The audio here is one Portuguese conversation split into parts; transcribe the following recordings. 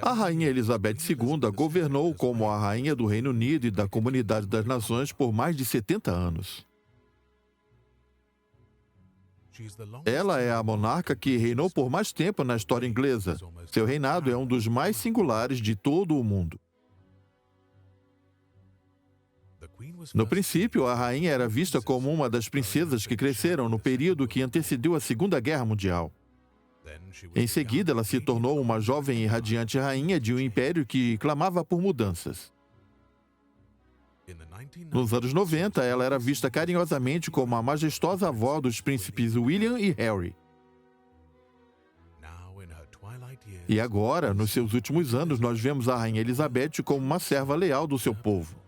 A Rainha Elizabeth II governou como a Rainha do Reino Unido e da Comunidade das Nações por mais de 70 anos. Ela é a monarca que reinou por mais tempo na história inglesa. Seu reinado é um dos mais singulares de todo o mundo. No princípio, a rainha era vista como uma das princesas que cresceram no período que antecedeu a Segunda Guerra Mundial. Em seguida, ela se tornou uma jovem e radiante rainha de um império que clamava por mudanças. Nos anos 90, ela era vista carinhosamente como a majestosa avó dos príncipes William e Harry. E agora, nos seus últimos anos, nós vemos a Rainha Elizabeth como uma serva leal do seu povo.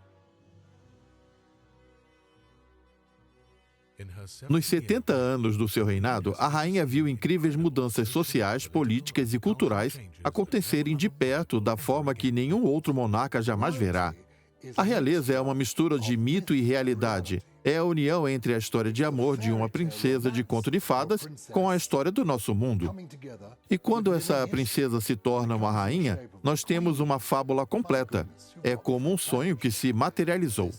Nos 70 anos do seu reinado, a rainha viu incríveis mudanças sociais, políticas e culturais acontecerem de perto da forma que nenhum outro monarca jamais verá. A realeza é uma mistura de mito e realidade. É a união entre a história de amor de uma princesa de conto de fadas com a história do nosso mundo. E quando essa princesa se torna uma rainha, nós temos uma fábula completa. É como um sonho que se materializou.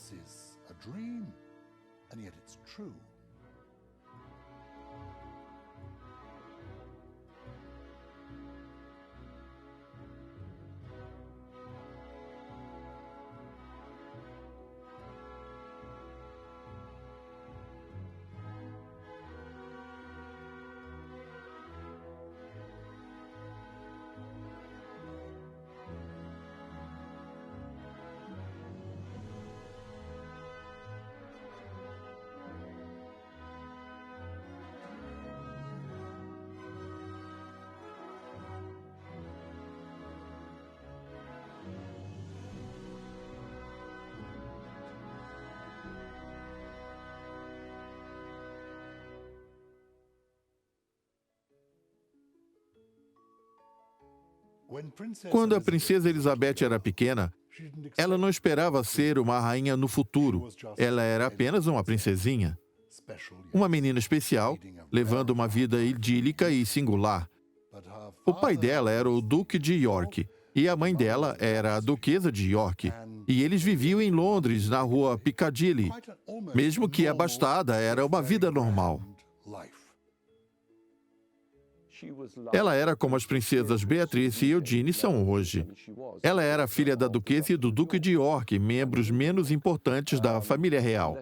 Quando a princesa Elizabeth era pequena, ela não esperava ser uma rainha no futuro. Ela era apenas uma princesinha. Uma menina especial, levando uma vida idílica e singular. O pai dela era o Duque de York, e a mãe dela era a Duquesa de York. E eles viviam em Londres, na rua Piccadilly. Mesmo que abastada, era uma vida normal. Ela era como as princesas Beatriz e Eugenie são hoje. Ela era filha da Duquesa e do Duque de York, membros menos importantes da família real.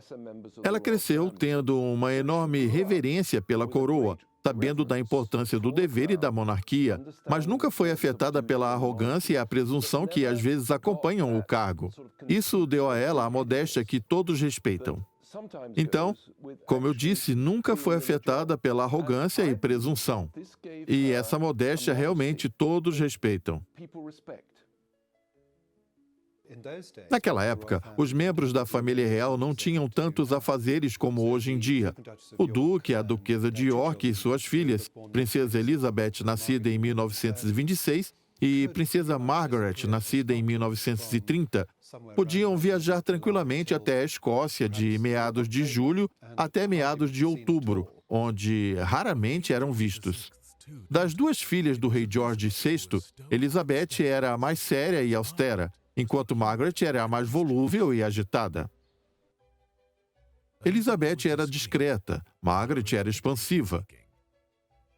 Ela cresceu tendo uma enorme reverência pela coroa, sabendo da importância do dever e da monarquia, mas nunca foi afetada pela arrogância e a presunção que às vezes acompanham o cargo. Isso deu a ela a modéstia que todos respeitam. Então, como eu disse, nunca foi afetada pela arrogância e presunção. E essa modéstia realmente todos respeitam. Naquela época, os membros da família real não tinham tantos afazeres como hoje em dia. O duque, a duquesa de York e suas filhas, princesa Elizabeth, nascida em 1926, e princesa Margaret, nascida em 1930, podiam viajar tranquilamente até a Escócia de meados de julho até meados de outubro, onde raramente eram vistos. Das duas filhas do rei George VI, Elizabeth era a mais séria e austera, enquanto Margaret era a mais volúvel e agitada. Elizabeth era discreta, Margaret era expansiva.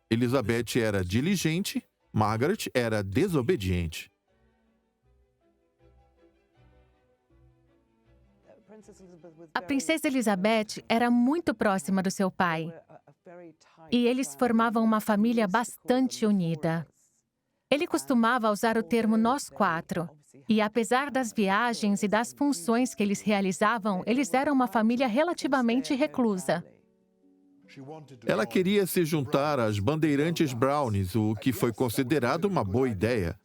Elizabeth era diligente, Margaret era desobediente. A princesa Elizabeth era muito próxima do seu pai. E eles formavam uma família bastante unida. Ele costumava usar o termo nós quatro. E apesar das viagens e das funções que eles realizavam, eles eram uma família relativamente reclusa. Ela queria se juntar às bandeirantes Brownies, o que foi considerado uma boa ideia.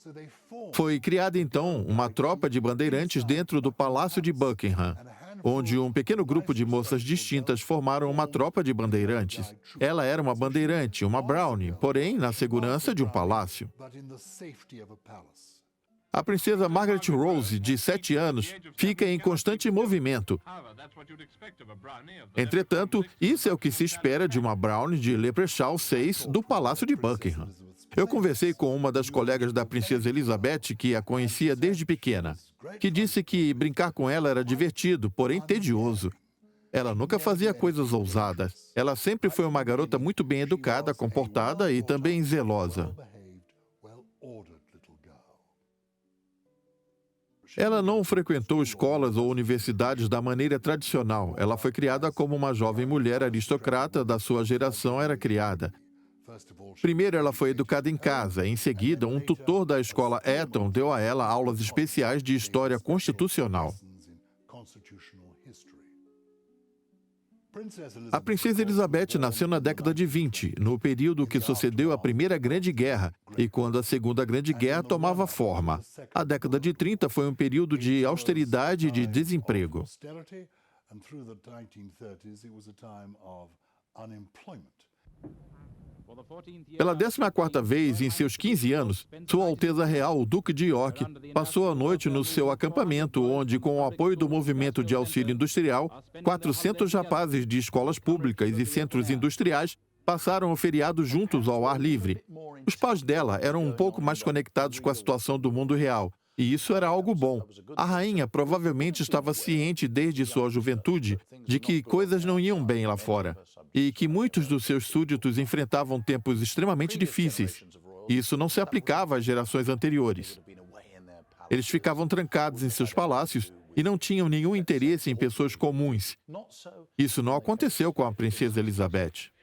Foi criada então uma tropa de bandeirantes dentro do Palácio de Buckingham, onde um pequeno grupo de moças distintas formaram uma tropa de bandeirantes. Ela era uma bandeirante, uma Brownie, porém na segurança de um palácio. A princesa Margaret Rose, de 7 anos, fica em constante movimento. Entretanto, isso é o que se espera de uma Brownie de Leprechaun 6 do Palácio de Buckingham. Eu conversei com uma das colegas da princesa Elizabeth, que a conhecia desde pequena, que disse que brincar com ela era divertido, porém tedioso. Ela nunca fazia coisas ousadas. Ela sempre foi uma garota muito bem educada, comportada e também zelosa. Ela não frequentou escolas ou universidades da maneira tradicional. Ela foi criada como uma jovem mulher aristocrata da sua geração era criada. Primeiro, ela foi educada em casa. Em seguida, um tutor da escola Eton deu a ela aulas especiais de história constitucional. A princesa Elizabeth nasceu na década de 20, no período que sucedeu a Primeira Grande Guerra e quando a Segunda Grande Guerra tomava forma. A década de 30 foi um período de austeridade e de desemprego. Pela 14ª vez em seus 15 anos, Sua Alteza Real, o Duque de York, passou a noite no seu acampamento, onde, com o apoio do movimento de auxílio industrial, 400 rapazes de escolas públicas e centros industriais passaram o feriado juntos ao ar livre. Os pais dela eram um pouco mais conectados com a situação do mundo real, e isso era algo bom. A rainha provavelmente estava ciente desde sua juventude de que coisas não iam bem lá fora e que muitos dos seus súditos enfrentavam tempos extremamente difíceis. Isso não se aplicava às gerações anteriores. Eles ficavam trancados em seus palácios e não tinham nenhum interesse em pessoas comuns. Isso não aconteceu com a princesa Elizabeth.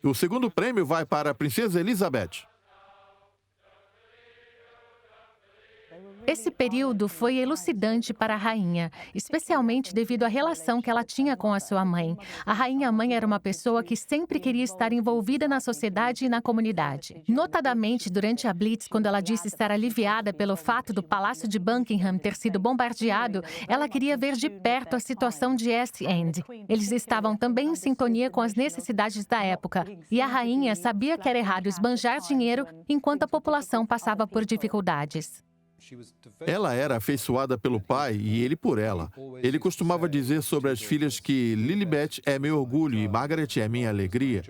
O segundo prêmio vai para a princesa Elizabeth. Esse período foi elucidante para a rainha, especialmente devido à relação que ela tinha com a sua mãe. A rainha-mãe era uma pessoa que sempre queria estar envolvida na sociedade e na comunidade. Notadamente, durante a Blitz, quando ela disse estar aliviada pelo fato do Palácio de Buckingham ter sido bombardeado, ela queria ver de perto a situação de East End. Eles estavam também em sintonia com as necessidades da época, e a rainha sabia que era errado esbanjar dinheiro enquanto a população passava por dificuldades. Ela era afeiçoada pelo pai e ele por ela. Ele costumava dizer sobre as filhas que Lilibet é meu orgulho e Margaret é minha alegria.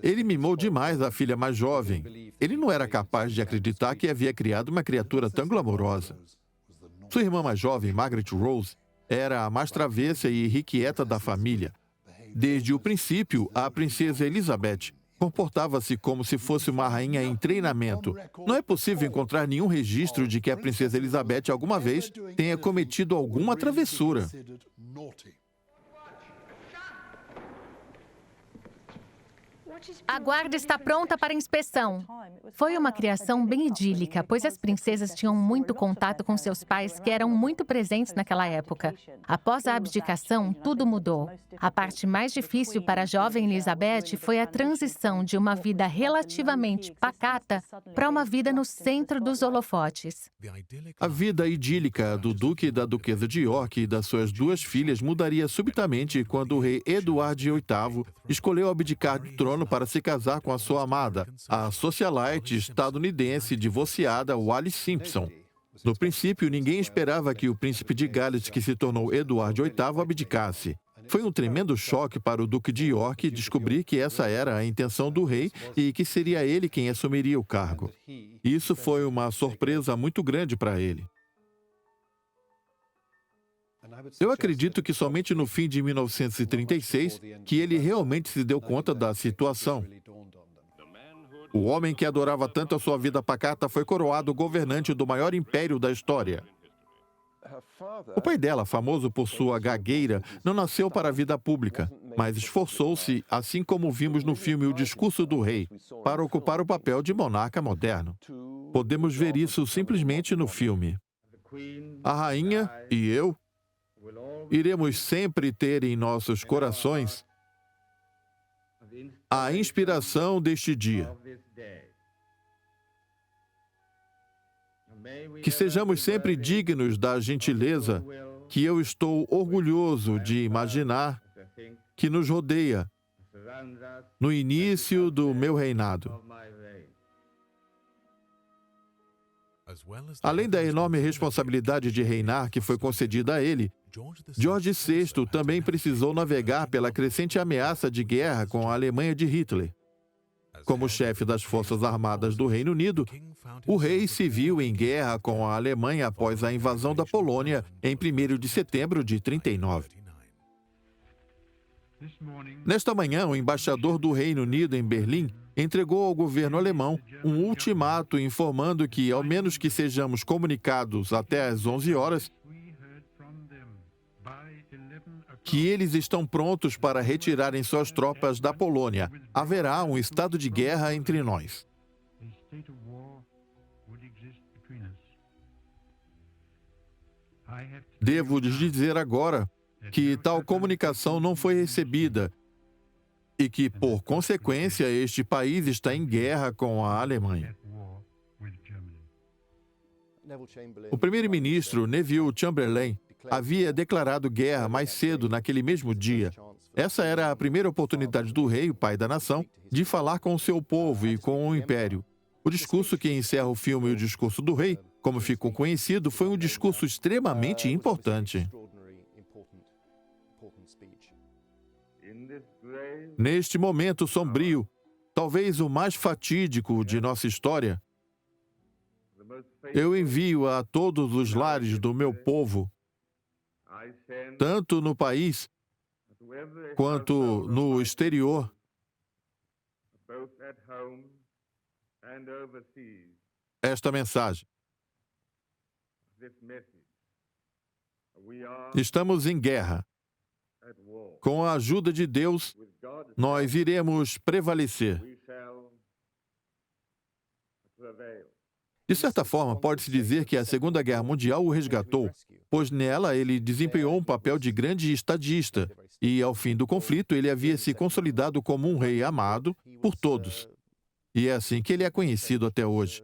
Ele mimou demais a filha mais jovem. Ele não era capaz de acreditar que havia criado uma criatura tão glamourosa. Sua irmã mais jovem, Margaret Rose, era a mais travessa e irrequieta da família. Desde o princípio, a princesa Elizabeth comportava-se como se fosse uma rainha em treinamento. Não é possível encontrar nenhum registro de que a princesa Elizabeth alguma vez tenha cometido alguma travessura. A guarda está pronta para inspeção. Foi uma criação bem idílica, pois as princesas tinham muito contato com seus pais, que eram muito presentes naquela época. Após a abdicação, tudo mudou. A parte mais difícil para a jovem Elizabeth foi a transição de uma vida relativamente pacata para uma vida no centro dos holofotes. A vida idílica do duque e da duquesa de York e das suas duas filhas mudaria subitamente quando o rei Eduardo VIII escolheu abdicar do trono para se casar com a sua amada, a socialite estadunidense divorciada Wallis Simpson. No princípio, ninguém esperava que o príncipe de Gales, que se tornou Eduardo VIII, abdicasse. Foi um tremendo choque para o Duque de York descobrir que essa era a intenção do rei e que seria ele quem assumiria o cargo. Isso foi uma surpresa muito grande para ele. Eu acredito que somente no fim de 1936 que ele realmente se deu conta da situação. O homem que adorava tanto a sua vida pacata foi coroado governante do maior império da história. O pai dela, famoso por sua gagueira, não nasceu para a vida pública, mas esforçou-se, assim como vimos no filme O Discurso do Rei, para ocupar o papel de monarca moderno. Podemos ver isso simplesmente no filme. A rainha e eu iremos sempre ter em nossos corações a inspiração deste dia. Que sejamos sempre dignos da gentileza que eu estou orgulhoso de imaginar que nos rodeia no início do meu reinado. Além da enorme responsabilidade de reinar que foi concedida a ele, George VI também precisou navegar pela crescente ameaça de guerra com a Alemanha de Hitler. Como chefe das Forças Armadas do Reino Unido, o rei se viu em guerra com a Alemanha após a invasão da Polônia em 1º de setembro de 1939. Nesta manhã, o embaixador do Reino Unido em Berlim entregou ao governo alemão um ultimato informando que, ao menos que sejamos comunicados até às 11 horas, que eles estão prontos para retirarem suas tropas da Polônia. Haverá um estado de guerra entre nós. Devo lhes dizer agora que tal comunicação não foi recebida e que, por consequência, este país está em guerra com a Alemanha. O primeiro-ministro Neville Chamberlain havia declarado guerra mais cedo naquele mesmo dia. Essa era a primeira oportunidade do rei, o pai da nação, de falar com o seu povo e com o império. O discurso que encerra o filme O Discurso do Rei, como ficou conhecido, foi um discurso extremamente importante. Neste momento sombrio, talvez o mais fatídico de nossa história, eu envio a todos os lares do meu povo, tanto no país quanto no exterior, esta mensagem. Estamos em guerra. Com a ajuda de Deus, nós iremos prevalecer. De certa forma, pode-se dizer que a Segunda Guerra Mundial o resgatou, pois nela ele desempenhou um papel de grande estadista e, ao fim do conflito, ele havia se consolidado como um rei amado por todos. E é assim que ele é conhecido até hoje.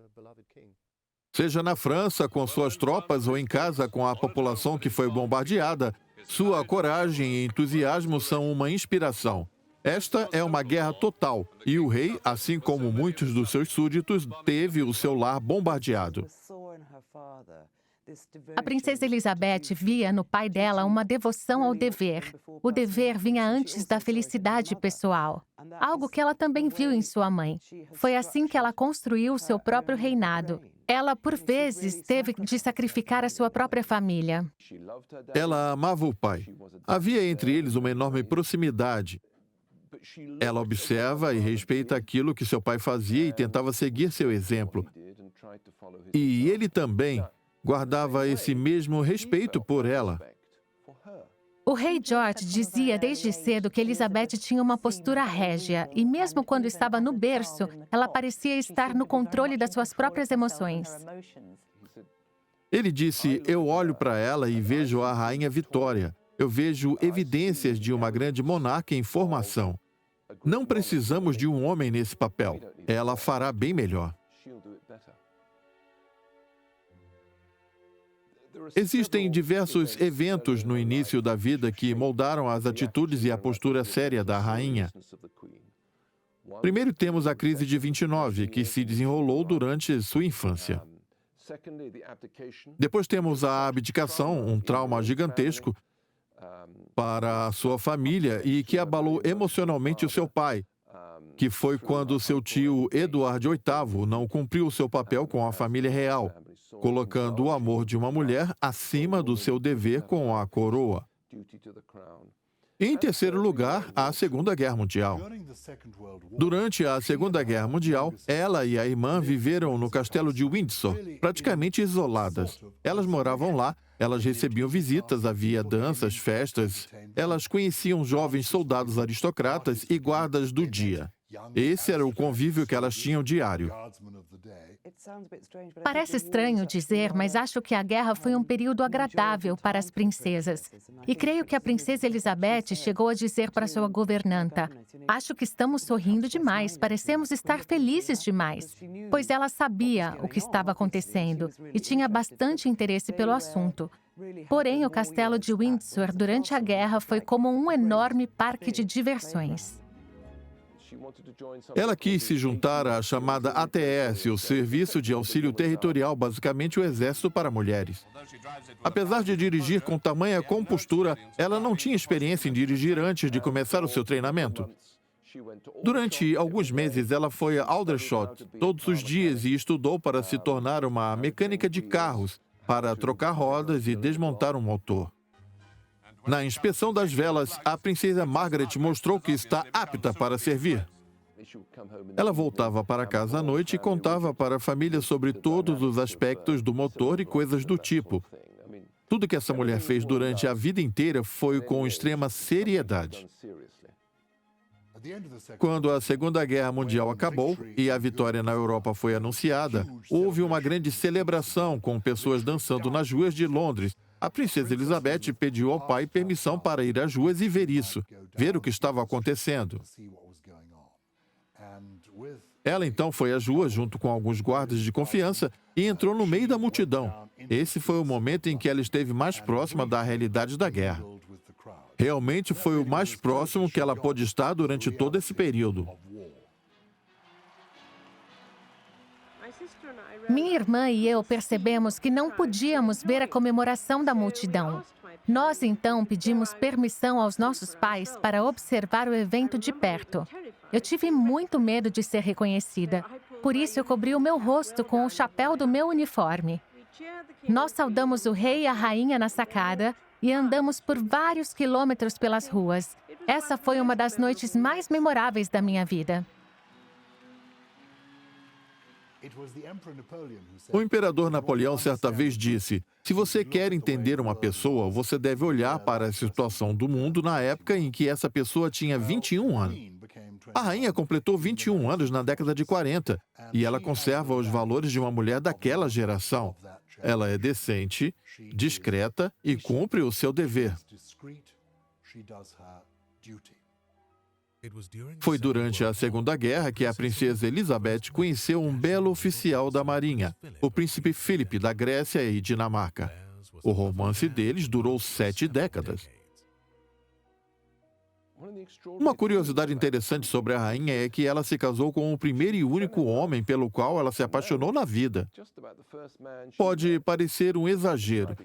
Seja na França, com suas tropas, ou em casa, com a população que foi bombardeada, sua coragem e entusiasmo são uma inspiração. Esta é uma guerra total, e o rei, assim como muitos dos seus súditos, teve o seu lar bombardeado. A princesa Elizabeth via no pai dela uma devoção ao dever. O dever vinha antes da felicidade pessoal, algo que ela também viu em sua mãe. Foi assim que ela construiu seu próprio reinado. Ela, por vezes, teve de sacrificar a sua própria família. Ela amava o pai. Havia entre eles uma enorme proximidade. Ela observa e respeita aquilo que seu pai fazia e tentava seguir seu exemplo. E ele também guardava esse mesmo respeito por ela. O rei George dizia desde cedo que Elizabeth tinha uma postura régia, e mesmo quando estava no berço, ela parecia estar no controle das suas próprias emoções. Ele disse: "Eu olho para ela e vejo a rainha Vitória. Eu vejo evidências de uma grande monarca em formação. Não precisamos de um homem nesse papel. Ela fará bem melhor." Existem diversos eventos no início da vida que moldaram as atitudes e a postura séria da rainha. Primeiro temos a crise de 29, que se desenrolou durante sua infância. Depois temos a abdicação, um trauma gigantesco para a sua família e que abalou emocionalmente o seu pai, que foi quando seu tio Eduardo VIII não cumpriu seu papel com a família real, colocando o amor de uma mulher acima do seu dever com a coroa. Em terceiro lugar, a Segunda Guerra Mundial. Durante a Segunda Guerra Mundial, ela e a irmã viveram no castelo de Windsor, praticamente isoladas. Elas moravam lá, elas recebiam visitas, havia danças, festas. Elas conheciam jovens soldados aristocratas e guardas do dia. Esse era o convívio que elas tinham diário. Parece estranho dizer, mas acho que a guerra foi um período agradável para as princesas. E creio que a princesa Elizabeth chegou a dizer para sua governanta: "Acho que estamos sorrindo demais, parecemos estar felizes demais." Pois ela sabia o que estava acontecendo e tinha bastante interesse pelo assunto. Porém, o castelo de Windsor, durante a guerra, foi como um enorme parque de diversões. Ela quis se juntar à chamada ATS, o Serviço de Auxílio Territorial, basicamente o Exército para Mulheres. Apesar de dirigir com tamanha compostura, ela não tinha experiência em dirigir antes de começar o seu treinamento. Durante alguns meses, ela foi a Aldershot todos os dias e estudou para se tornar uma mecânica de carros, para trocar rodas e desmontar um motor. Na inspeção das velas, a princesa Margaret mostrou que está apta para servir. Ela voltava para casa à noite e contava para a família sobre todos os aspectos do motor e coisas do tipo. Tudo que essa mulher fez durante a vida inteira foi com extrema seriedade. Quando a Segunda Guerra Mundial acabou e a vitória na Europa foi anunciada, houve uma grande celebração com pessoas dançando nas ruas de Londres. A princesa Elizabeth pediu ao pai permissão para ir às ruas e ver isso, ver o que estava acontecendo. Ela então foi às ruas junto com alguns guardas de confiança e entrou no meio da multidão. Esse foi o momento em que ela esteve mais próxima da realidade da guerra. Realmente foi o mais próximo que ela pôde estar durante todo esse período. Minha irmã e eu percebemos que não podíamos ver a comemoração da multidão. Nós, então, pedimos permissão aos nossos pais para observar o evento de perto. Eu tive muito medo de ser reconhecida. Por isso, eu cobri o meu rosto com o chapéu do meu uniforme. Nós saudamos o rei e a rainha na sacada e andamos por vários quilômetros pelas ruas. Essa foi uma das noites mais memoráveis da minha vida. O imperador Napoleão certa vez disse: se você quer entender uma pessoa, você deve olhar para a situação do mundo na época em que essa pessoa tinha 21 anos. A rainha completou 21 anos na década de 40 e ela conserva os valores de uma mulher daquela geração. Ela é decente, discreta e cumpre o seu dever. Foi durante a Segunda Guerra que a princesa Elizabeth conheceu um belo oficial da Marinha, o príncipe Philip da Grécia e Dinamarca. O romance deles durou 7 décadas. Uma curiosidade interessante sobre a rainha é que ela se casou com o primeiro e único homem pelo qual ela se apaixonou na vida. Pode parecer um exagero,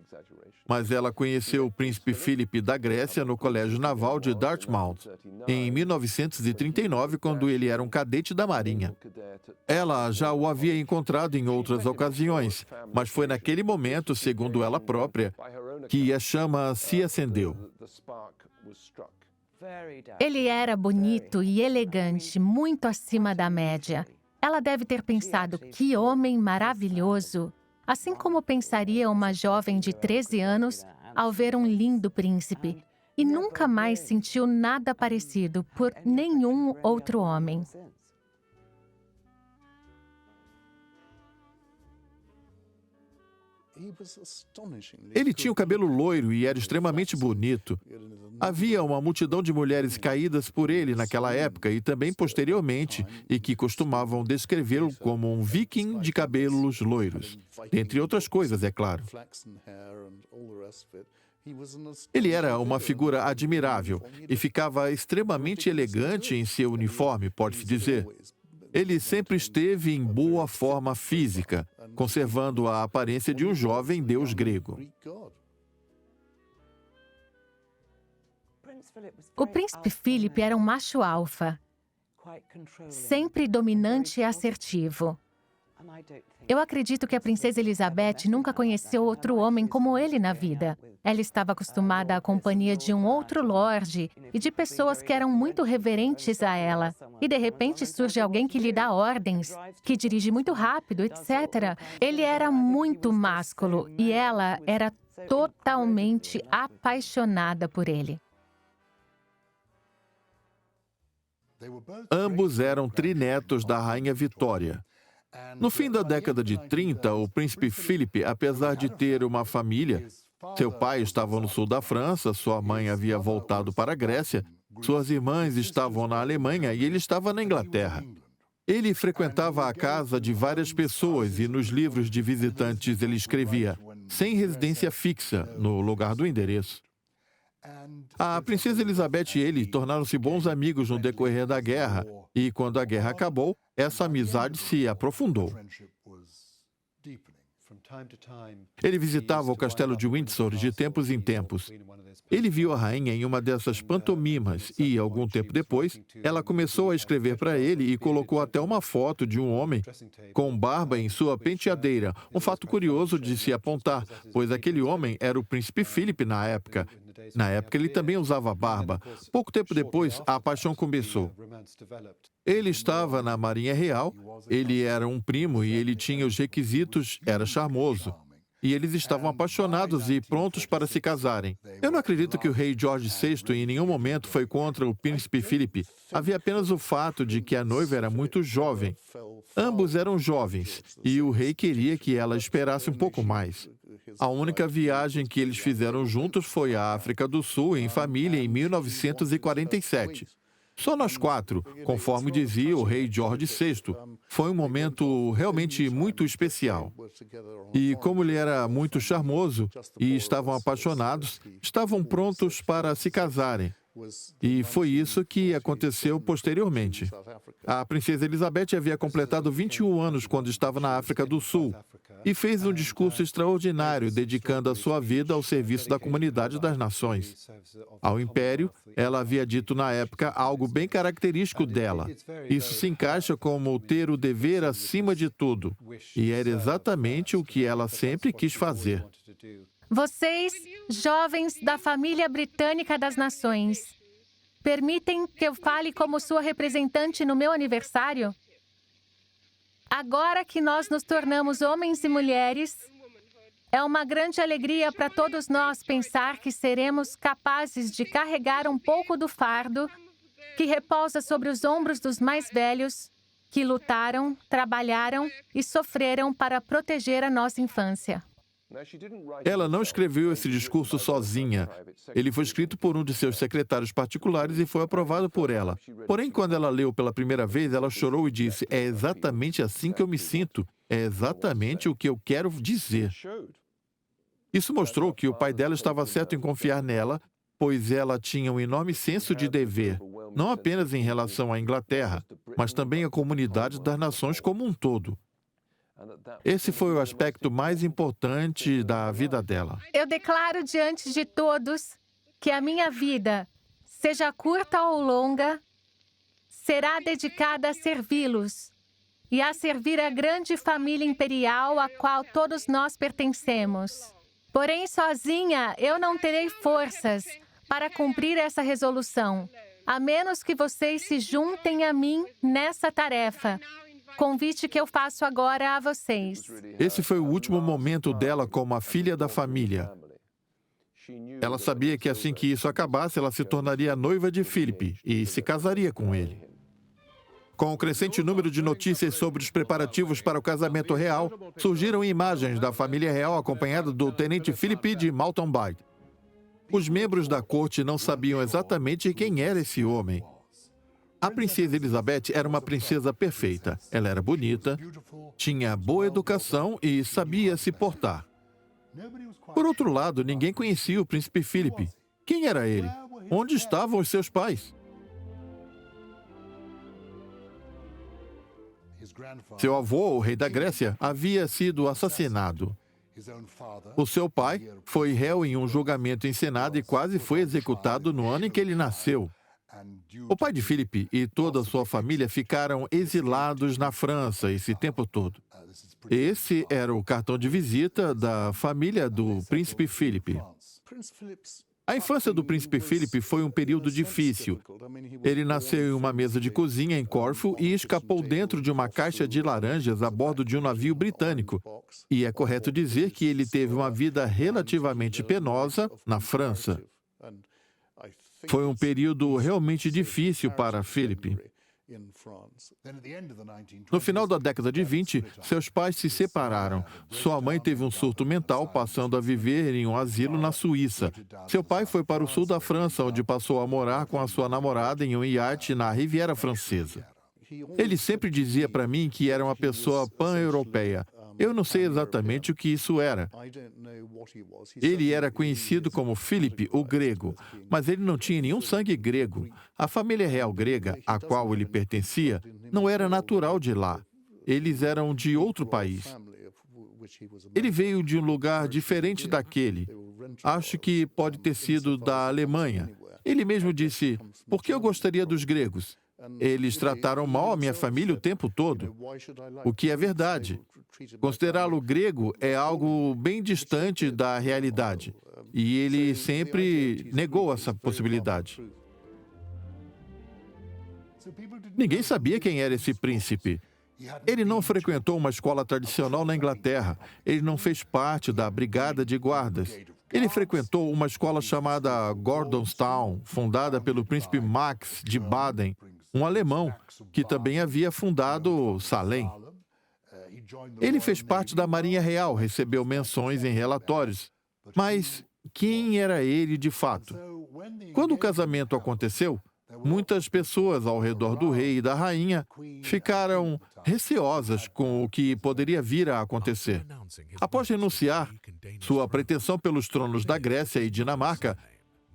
mas ela conheceu o príncipe Philip da Grécia no Colégio Naval de Dartmouth, em 1939, quando ele era um cadete da Marinha. Ela já o havia encontrado em outras ocasiões, mas foi naquele momento, segundo ela própria, que a chama se acendeu. Ele era bonito e elegante, muito acima da média. Ela deve ter pensado, que homem maravilhoso! Assim como pensaria uma jovem de 13 anos ao ver um lindo príncipe. E nunca mais sentiu nada parecido por nenhum outro homem. Ele tinha o cabelo loiro e era extremamente bonito. Havia uma multidão de mulheres caídas por ele naquela época e também posteriormente, e que costumavam descrevê-lo como um viking de cabelos loiros. Entre outras coisas, é claro. Ele era uma figura admirável e ficava extremamente elegante em seu uniforme, pode-se dizer. Ele sempre esteve em boa forma física, conservando a aparência de um jovem deus grego. O príncipe Philip era um macho alfa, sempre dominante e assertivo. Eu acredito que a princesa Elizabeth nunca conheceu outro homem como ele na vida. Ela estava acostumada à companhia de um outro lorde e de pessoas que eram muito reverentes a ela. E de repente surge alguém que lhe dá ordens, que dirige muito rápido, etc. Ele era muito másculo e ela era totalmente apaixonada por ele. Ambos eram trinetos da rainha Vitória. No fim da década de 30, o príncipe Philip, apesar de ter uma família, seu pai estava no sul da França, sua mãe havia voltado para a Grécia, suas irmãs estavam na Alemanha e ele estava na Inglaterra. Ele frequentava a casa de várias pessoas e nos livros de visitantes ele escrevia "sem residência fixa" no lugar do endereço. A princesa Elizabeth e ele tornaram-se bons amigos no decorrer da guerra, e quando a guerra acabou, essa amizade se aprofundou. Ele visitava o castelo de Windsor de tempos em tempos. Ele viu a rainha em uma dessas pantomimas e, algum tempo depois, ela começou a escrever para ele e colocou até uma foto de um homem com barba em sua penteadeira. Um fato curioso de se apontar, pois aquele homem era o príncipe Philip na época. Na época, ele também usava barba. Pouco tempo depois, a paixão começou. Ele estava na Marinha Real, ele era um primo e ele tinha os requisitos, era charmoso. E eles estavam apaixonados e prontos para se casarem. Eu não acredito que o rei George VI em nenhum momento foi contra o príncipe Philip. Havia apenas o fato de que a noiva era muito jovem. Ambos eram jovens, e o rei queria que ela esperasse um pouco mais. A única viagem que eles fizeram juntos foi à África do Sul, em família, em 1947. Só nós quatro, conforme dizia o rei George VI. Foi um momento realmente muito especial. E como ele era muito charmoso e estavam apaixonados, estavam prontos para se casarem. E foi isso que aconteceu posteriormente. A princesa Elizabeth havia completado 21 anos quando estava na África do Sul e fez um discurso extraordinário dedicando a sua vida ao serviço da comunidade das nações. Ao Império, ela havia dito na época algo bem característico dela. Isso se encaixa como ter o dever acima de tudo. E era exatamente o que ela sempre quis fazer. Vocês, jovens da família britânica das nações, permitem que eu fale como sua representante no meu aniversário? Agora que nós nos tornamos homens e mulheres, é uma grande alegria para todos nós pensar que seremos capazes de carregar um pouco do fardo que repousa sobre os ombros dos mais velhos, que lutaram, trabalharam e sofreram para proteger a nossa infância. Ela não escreveu esse discurso sozinha. Ele foi escrito por um de seus secretários particulares e foi aprovado por ela. Porém, quando ela leu pela primeira vez, ela chorou e disse: "É exatamente assim que eu me sinto. É exatamente o que eu quero dizer." Isso mostrou que o pai dela estava certo em confiar nela, pois ela tinha um enorme senso de dever, não apenas em relação à Inglaterra, mas também à comunidade das nações como um todo. Esse foi o aspecto mais importante da vida dela. Eu declaro diante de todos que a minha vida, seja curta ou longa, será dedicada a servi-los e a servir a grande família imperial a qual todos nós pertencemos. Porém, sozinha, eu não terei forças para cumprir essa resolução, a menos que vocês se juntem a mim nessa tarefa. Convite que eu faço agora a vocês. Esse foi o último momento dela como a filha da família. Ela sabia que assim que isso acabasse, ela se tornaria a noiva de Philip e se casaria com ele. Com o crescente número de notícias sobre os preparativos para o casamento real, surgiram imagens da família real acompanhada do tenente Philip de Malton-Bide. Os membros da corte não sabiam exatamente quem era esse homem. A princesa Elizabeth era uma princesa perfeita. Ela era bonita, tinha boa educação e sabia se portar. Por outro lado, ninguém conhecia o príncipe Philip. Quem era ele? Onde estavam os seus pais? Seu avô, o rei da Grécia, havia sido assassinado. O seu pai foi réu em um julgamento em Senado e quase foi executado no ano em que ele nasceu. O pai de Philip e toda a sua família ficaram exilados na França esse tempo todo. Esse era o cartão de visita da família do príncipe Philip. A infância do príncipe Philip foi um período difícil. Ele nasceu em uma mesa de cozinha em Corfu e escapou dentro de uma caixa de laranjas a bordo de um navio britânico. E é correto dizer que ele teve uma vida relativamente penosa na França. Foi um período realmente difícil para Philip. No final da década de 20, seus pais se separaram. Sua mãe teve um surto mental, passando a viver em um asilo na Suíça. Seu pai foi para o sul da França, onde passou a morar com a sua namorada em um iate na Riviera Francesa. Ele sempre dizia para mim que era uma pessoa pan-europeia. Eu não sei exatamente o que isso era. Ele era conhecido como Filipe, o Grego, mas ele não tinha nenhum sangue grego. A família real grega, a qual ele pertencia, não era natural de lá. Eles eram de outro país. Ele veio de um lugar diferente daquele. Acho que pode ter sido da Alemanha. Ele mesmo disse: "Por que eu gostaria dos gregos? Eles trataram mal a minha família o tempo todo." O que é verdade. Considerá-lo grego é algo bem distante da realidade. E ele sempre negou essa possibilidade. Ninguém sabia quem era esse príncipe. Ele não frequentou uma escola tradicional na Inglaterra. Ele não fez parte da Brigada de Guardas. Ele frequentou uma escola chamada Gordonstown, fundada pelo príncipe Max de Baden, um alemão que também havia fundado Salem. Ele fez parte da Marinha Real, recebeu menções em relatórios. Mas quem era ele de fato? Quando o casamento aconteceu, muitas pessoas ao redor do rei e da rainha ficaram receosas com o que poderia vir a acontecer. Após renunciar sua pretensão pelos tronos da Grécia e Dinamarca,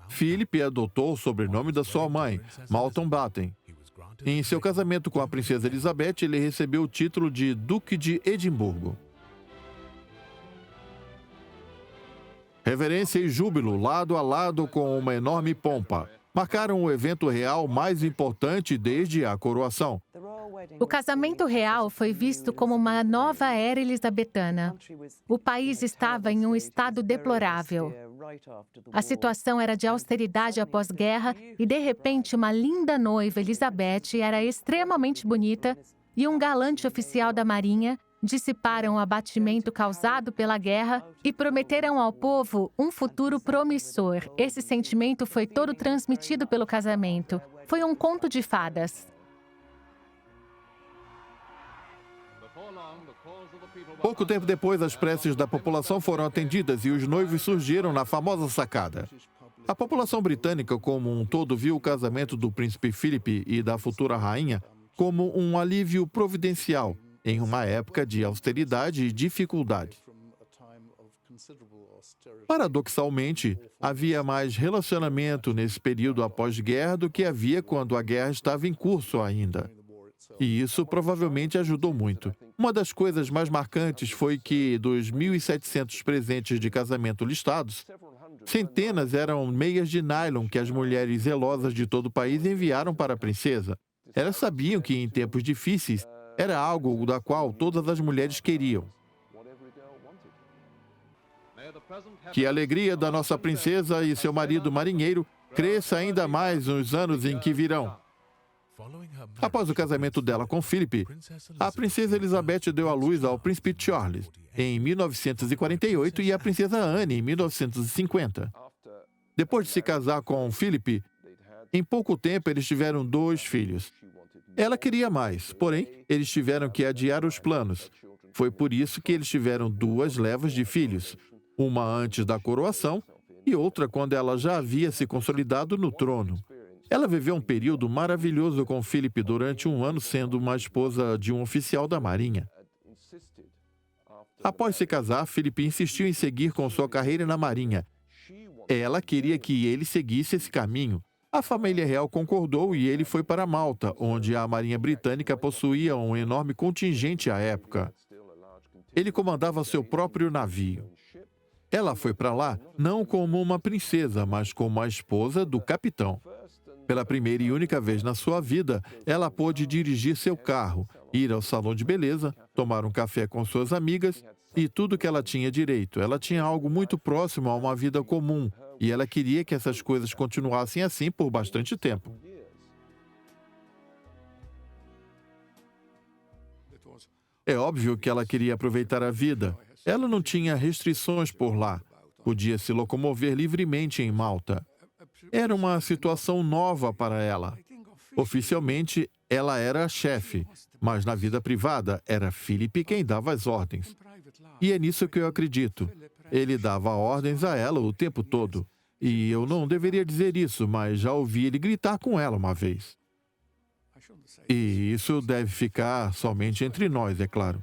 Filipe adotou o sobrenome da sua mãe, Mountbatten. Em seu casamento com a princesa Elizabeth, ele recebeu o título de Duque de Edimburgo. Reverência e júbilo, lado a lado com uma enorme pompa, marcaram o evento real mais importante desde a coroação. O casamento real foi visto como uma nova era elisabetana. O país estava em um estado deplorável. A situação era de austeridade após guerra e, de repente, uma linda noiva, Elizabeth, era extremamente bonita e um galante oficial da Marinha dissiparam o abatimento causado pela guerra e prometeram ao povo um futuro promissor. Esse sentimento foi todo transmitido pelo casamento. Foi um conto de fadas. Pouco tempo depois, as preces da população foram atendidas e os noivos surgiram na famosa sacada. A população britânica como um todo viu o casamento do príncipe Filipe e da futura rainha como um alívio providencial em uma época de austeridade e dificuldade. Paradoxalmente, havia mais relacionamento nesse período após-guerra do que havia quando a guerra estava em curso ainda. E isso provavelmente ajudou muito. Uma das coisas mais marcantes foi que, dos 1.700 presentes de casamento listados, centenas eram meias de nylon que as mulheres zelosas de todo o país enviaram para a princesa. Elas sabiam que, em tempos difíceis, era algo da qual todas as mulheres queriam. Que a alegria da nossa princesa e seu marido marinheiro cresça ainda mais nos anos em que virão. Após o casamento dela com Filipe, a princesa Elizabeth deu à luz ao príncipe Charles em 1948 e a princesa Anne em 1950. Depois de se casar com Filipe, em pouco tempo eles tiveram 2 filhos. Ela queria mais, porém, eles tiveram que adiar os planos. Foi por isso que eles tiveram 2 levas de filhos, uma antes da coroação e outra quando ela já havia se consolidado no trono. Ela viveu um período maravilhoso com Filipe durante 1 ano, sendo uma esposa de um oficial da Marinha. Após se casar, Filipe insistiu em seguir com sua carreira na Marinha. Ela queria que ele seguisse esse caminho. A família real concordou e ele foi para Malta, onde a Marinha Britânica possuía um enorme contingente à época. Ele comandava seu próprio navio. Ela foi para lá não como uma princesa, mas como a esposa do capitão. Pela primeira e única vez na sua vida, ela pôde dirigir seu carro, ir ao salão de beleza, tomar um café com suas amigas e tudo que ela tinha direito. Ela tinha algo muito próximo a uma vida comum e ela queria que essas coisas continuassem assim por bastante tempo. É óbvio que ela queria aproveitar a vida. Ela não tinha restrições por lá. Podia se locomover livremente em Malta. Era uma situação nova para ela. Oficialmente, ela era a chefe, mas na vida privada era Filipe quem dava as ordens. E é nisso que eu acredito. Ele dava ordens a ela o tempo todo. E eu não deveria dizer isso, mas já ouvi ele gritar com ela uma vez. E isso deve ficar somente entre nós, é claro.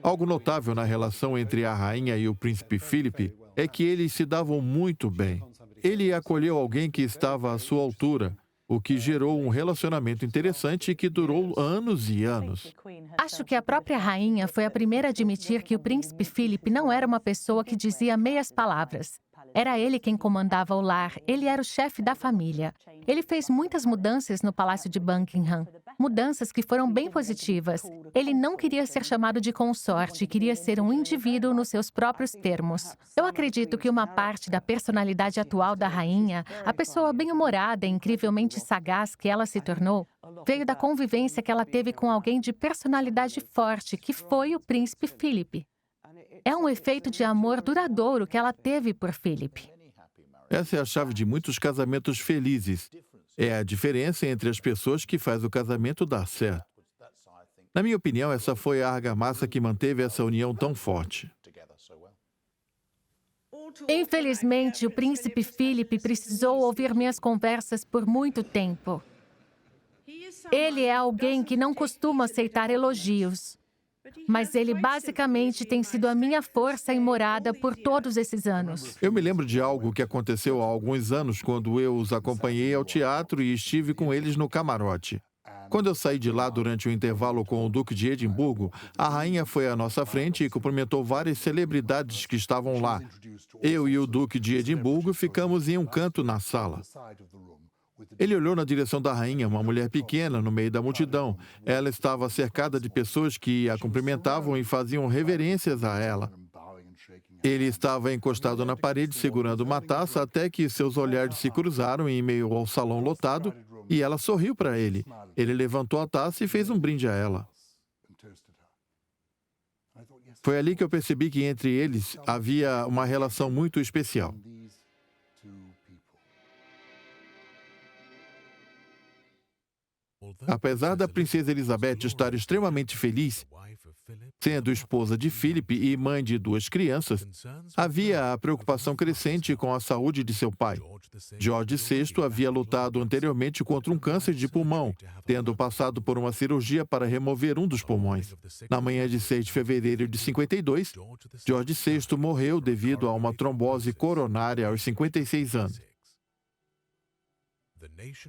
Algo notável na relação entre a rainha e o príncipe Philip é que eles se davam muito bem. Ele acolheu alguém que estava à sua altura, o que gerou um relacionamento interessante que durou anos e anos. Acho que a própria rainha foi a primeira a admitir que o príncipe Philip não era uma pessoa que dizia meias palavras. Era ele quem comandava o lar, ele era o chefe da família. Ele fez muitas mudanças no Palácio de Buckingham, mudanças que foram bem positivas. Ele não queria ser chamado de consorte, queria ser um indivíduo nos seus próprios termos. Eu acredito que uma parte da personalidade atual da rainha, a pessoa bem-humorada e incrivelmente sagaz que ela se tornou, veio da convivência que ela teve com alguém de personalidade forte, que foi o príncipe Philip. É um efeito de amor duradouro que ela teve por Philip. Essa é a chave de muitos casamentos felizes. É a diferença entre as pessoas que faz o casamento dar certo. Na minha opinião, essa foi a argamassa que manteve essa união tão forte. Infelizmente, o príncipe Philip precisou ouvir minhas conversas por muito tempo. Ele é alguém que não costuma aceitar elogios. Mas ele basicamente tem sido a minha força e morada por todos esses anos. Eu me lembro de algo que aconteceu há alguns anos quando eu os acompanhei ao teatro e estive com eles no camarote. Quando eu saí de lá durante o intervalo com o Duque de Edimburgo, a rainha foi à nossa frente e cumprimentou várias celebridades que estavam lá. Eu e o Duque de Edimburgo ficamos em um canto na sala. Ele olhou na direção da rainha, uma mulher pequena, no meio da multidão. Ela estava cercada de pessoas que a cumprimentavam e faziam reverências a ela. Ele estava encostado na parede, segurando uma taça, até que seus olhares se cruzaram em meio ao salão lotado e ela sorriu para ele. Ele levantou a taça e fez um brinde a ela. Foi ali que eu percebi que entre eles havia uma relação muito especial. Apesar da princesa Elizabeth estar extremamente feliz, sendo esposa de Philip e mãe de 2 crianças, havia a preocupação crescente com a saúde de seu pai. George VI havia lutado anteriormente contra um câncer de pulmão, tendo passado por uma cirurgia para remover um dos pulmões. Na manhã de 6 de fevereiro de 52, George VI morreu devido a uma trombose coronária aos 56 anos.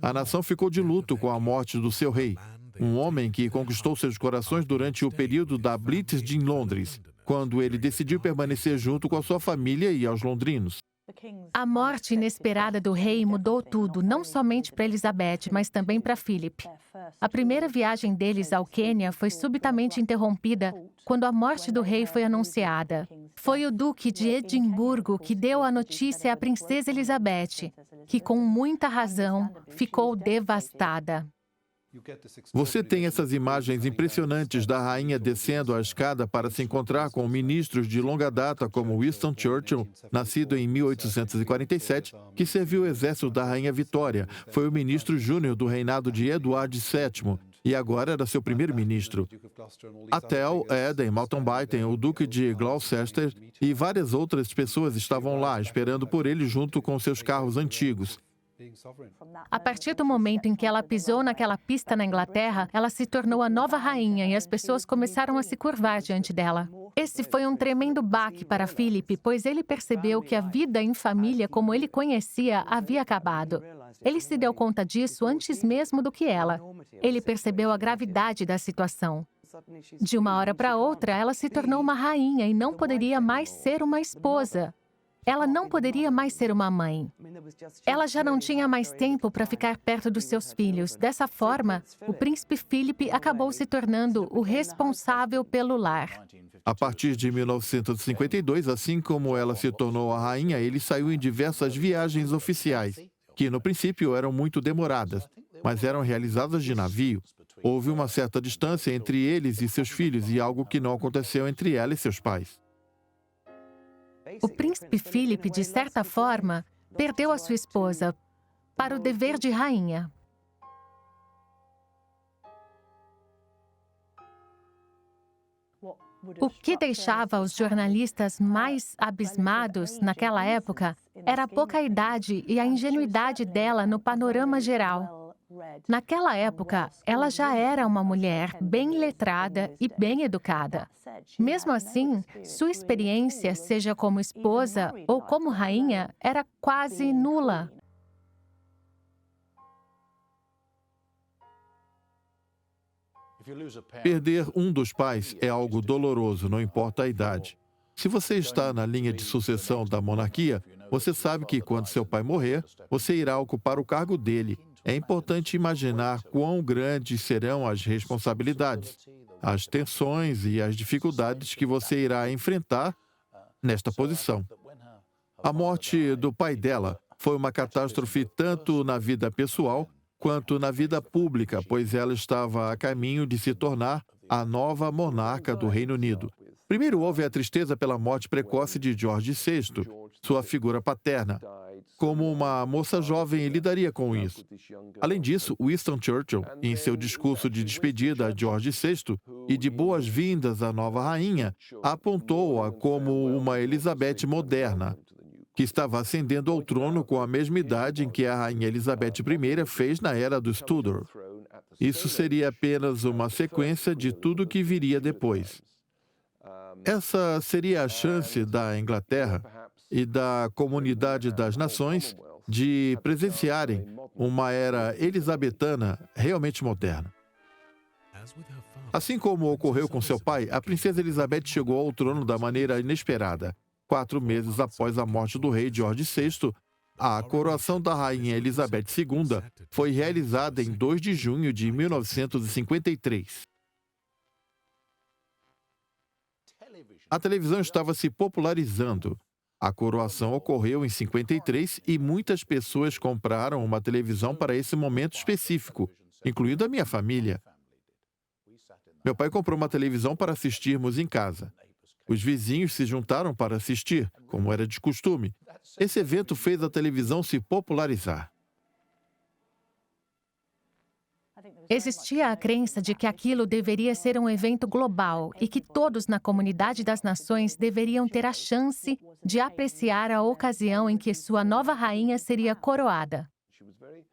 A nação ficou de luto com a morte do seu rei, um homem que conquistou seus corações durante o período da Blitz de Londres, quando ele decidiu permanecer junto com a sua família e aos londrinos. A morte inesperada do rei mudou tudo, não somente para Elizabeth, mas também para Philip. A primeira viagem deles ao Quênia foi subitamente interrompida quando a morte do rei foi anunciada. Foi o Duque de Edimburgo que deu a notícia à princesa Elizabeth, que, com muita razão, ficou devastada. Você tem essas imagens impressionantes da rainha descendo a escada para se encontrar com ministros de longa data como Winston Churchill, nascido em 1847, que serviu o exército da rainha Vitória, foi o ministro júnior do reinado de Eduardo VII e agora era seu primeiro-ministro. Atel, Eden, Mountbatten, o Duque de Gloucester e várias outras pessoas estavam lá, esperando por ele junto com seus carros antigos. A partir do momento em que ela pisou naquela pista na Inglaterra, ela se tornou a nova rainha e as pessoas começaram a se curvar diante dela. Esse foi um tremendo baque para Philip, pois ele percebeu que a vida em família como ele conhecia havia acabado. Ele se deu conta disso antes mesmo do que ela. Ele percebeu a gravidade da situação. De uma hora para outra, ela se tornou uma rainha e não poderia mais ser uma esposa. Ela não poderia mais ser uma mãe. Ela já não tinha mais tempo para ficar perto dos seus filhos. Dessa forma, o príncipe Philip acabou se tornando o responsável pelo lar. A partir de 1952, assim como ela se tornou a rainha, ele saiu em diversas viagens oficiais, que no princípio eram muito demoradas, mas eram realizadas de navio. Houve uma certa distância entre eles e seus filhos e algo que não aconteceu entre ela e seus pais. O príncipe Philip, de certa forma, perdeu a sua esposa para o dever de rainha. O que deixava os jornalistas mais abismados naquela época era a pouca idade e a ingenuidade dela no panorama geral. Naquela época, ela já era uma mulher bem letrada e bem educada. Mesmo assim, sua experiência, seja como esposa ou como rainha, era quase nula. Perder um dos pais é algo doloroso, não importa a idade. Se você está na linha de sucessão da monarquia, você sabe que quando seu pai morrer, você irá ocupar o cargo dele. É importante imaginar quão grandes serão as responsabilidades, as tensões e as dificuldades que você irá enfrentar nesta posição. A morte do pai dela foi uma catástrofe tanto na vida pessoal quanto na vida pública, pois ela estava a caminho de se tornar a nova monarca do Reino Unido. Primeiro houve a tristeza pela morte precoce de George VI, sua figura paterna. Como uma moça jovem lidaria com isso? Além disso, Winston Churchill, em seu discurso de despedida a George VI e de boas-vindas à nova rainha, apontou-a como uma Elizabeth moderna, que estava ascendendo ao trono com a mesma idade em que a rainha Elizabeth I fez na era dos Tudor. Isso seria apenas uma sequência de tudo que viria depois. Essa seria a chance da Inglaterra e da Comunidade das Nações de presenciarem uma era elisabetana realmente moderna. Assim como ocorreu com seu pai, a princesa Elizabeth chegou ao trono da maneira inesperada. 4 meses após a morte do rei George VI, a coroação da rainha Elizabeth II foi realizada em 2 de junho de 1953. A televisão estava se popularizando. A coroação ocorreu em 53 e muitas pessoas compraram uma televisão para esse momento específico, incluindo a minha família. Meu pai comprou uma televisão para assistirmos em casa. Os vizinhos se juntaram para assistir, como era de costume. Esse evento fez a televisão se popularizar. Existia a crença de que aquilo deveria ser um evento global e que todos na comunidade das nações deveriam ter a chance de apreciar a ocasião em que sua nova rainha seria coroada.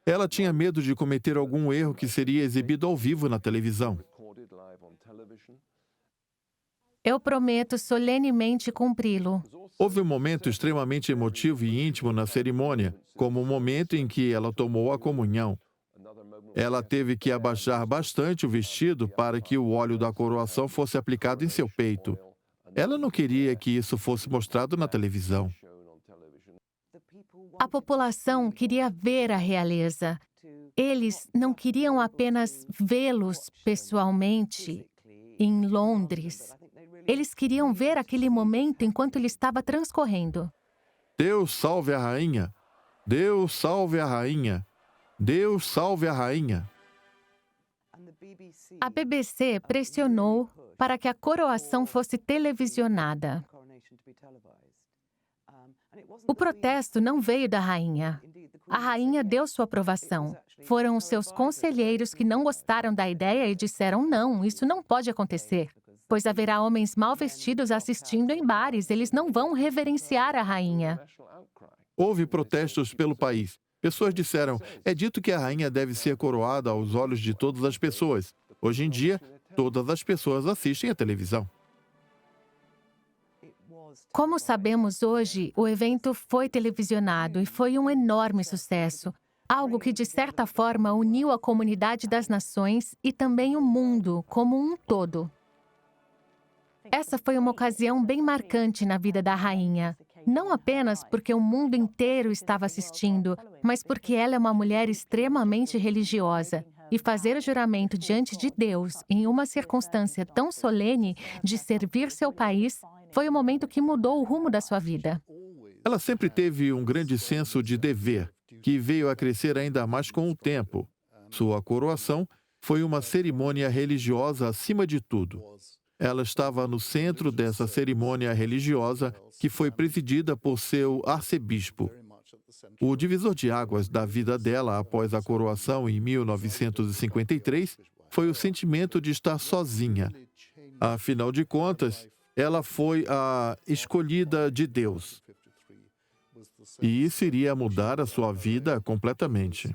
Ela tinha medo de cometer algum erro que seria exibido ao vivo na televisão. Eu prometo solenemente cumpri-lo. Houve um momento extremamente emotivo e íntimo na cerimônia, como o momento em que ela tomou a comunhão. Ela teve que abaixar bastante o vestido para que o óleo da coroação fosse aplicado em seu peito. Ela não queria que isso fosse mostrado na televisão. A população queria ver a realeza. Eles não queriam apenas vê-los pessoalmente em Londres. Eles queriam ver aquele momento enquanto ele estava transcorrendo. Deus salve a rainha! Deus salve a rainha! Deus salve a rainha! A BBC pressionou para que a coroação fosse televisionada. O protesto não veio da rainha. A rainha deu sua aprovação. Foram os seus conselheiros que não gostaram da ideia e disseram: não, isso não pode acontecer, pois haverá homens mal vestidos assistindo em bares. Eles não vão reverenciar a rainha. Houve protestos pelo país. Pessoas disseram: é dito que a rainha deve ser coroada aos olhos de todas as pessoas. Hoje em dia, todas as pessoas assistem à televisão. Como sabemos hoje, o evento foi televisionado e foi um enorme sucesso. Algo que, de certa forma, uniu a comunidade das nações e também o mundo como um todo. Essa foi uma ocasião bem marcante na vida da rainha. Não apenas porque o mundo inteiro estava assistindo, mas porque ela é uma mulher extremamente religiosa. E fazer o juramento diante de Deus, em uma circunstância tão solene, de servir seu país, foi o momento que mudou o rumo da sua vida. Ela sempre teve um grande senso de dever, que veio a crescer ainda mais com o tempo. Sua coroação foi uma cerimônia religiosa acima de tudo. Ela estava no centro dessa cerimônia religiosa, que foi presidida por seu arcebispo. O divisor de águas da vida dela após a coroação em 1953 foi o sentimento de estar sozinha. Afinal de contas, ela foi a escolhida de Deus. E isso iria mudar a sua vida completamente.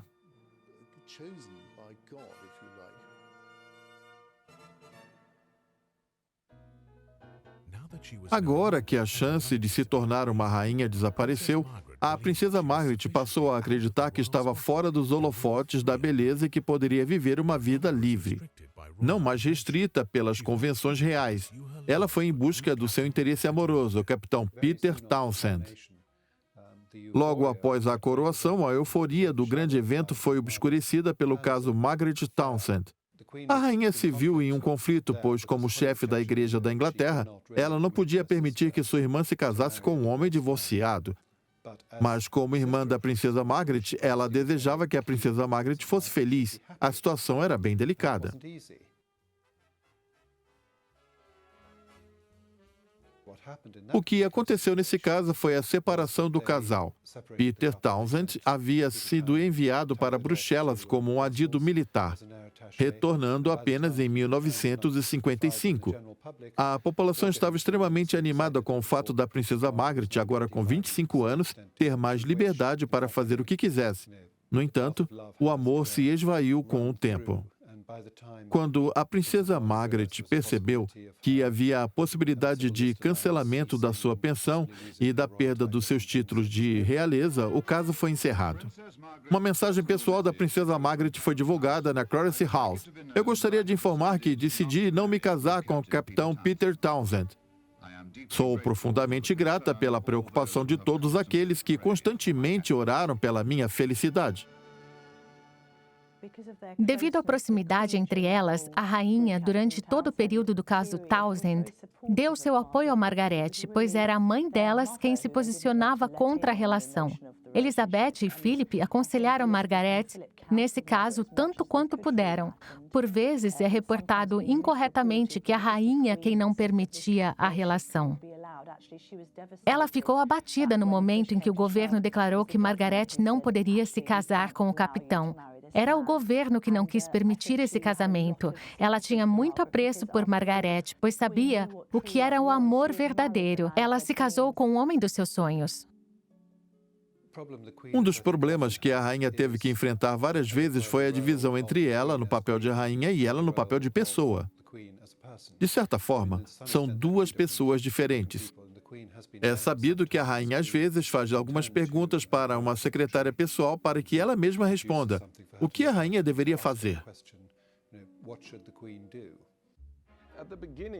Agora que a chance de se tornar uma rainha desapareceu, a princesa Margaret passou a acreditar que estava fora dos holofotes da beleza e que poderia viver uma vida livre, não mais restrita pelas convenções reais. Ela foi em busca do seu interesse amoroso, o capitão Peter Townsend. Logo após a coroação, a euforia do grande evento foi obscurecida pelo caso Margaret Townsend. A rainha se viu em um conflito, pois, como chefe da Igreja da Inglaterra, ela não podia permitir que sua irmã se casasse com um homem divorciado. Mas, como irmã da princesa Margaret, ela desejava que a princesa Margaret fosse feliz. A situação era bem delicada. O que aconteceu nesse caso foi a separação do casal. Peter Townsend havia sido enviado para Bruxelas como um adido militar, retornando apenas em 1955. A população estava extremamente animada com o fato da princesa Margaret, agora com 25 anos, ter mais liberdade para fazer o que quisesse. No entanto, o amor se esvaiu com o tempo. Quando a princesa Margaret percebeu que havia a possibilidade de cancelamento da sua pensão e da perda dos seus títulos de realeza, o caso foi encerrado. Uma mensagem pessoal da princesa Margaret foi divulgada na Clarence House. Eu gostaria de informar que decidi não me casar com o capitão Peter Townsend. Sou profundamente grata pela preocupação de todos aqueles que constantemente oraram pela minha felicidade. Devido à proximidade entre elas, a rainha, durante todo o período do caso Townsend, deu seu apoio a Margaret, pois era a mãe delas quem se posicionava contra a relação. Elizabeth e Philip aconselharam Margaret, nesse caso, tanto quanto puderam. Por vezes, é reportado incorretamente que a rainha quem não permitia a relação. Ela ficou abatida no momento em que o governo declarou que Margaret não poderia se casar com o capitão. Era o governo que não quis permitir esse casamento. Ela tinha muito apreço por Margaret, pois sabia o que era o amor verdadeiro. Ela se casou com o homem dos seus sonhos. Um dos problemas que a rainha teve que enfrentar várias vezes foi a divisão entre ela no papel de rainha e ela no papel de pessoa. De certa forma, são duas pessoas diferentes. É sabido que a rainha às vezes faz algumas perguntas para uma secretária pessoal para que ela mesma responda o que a rainha deveria fazer.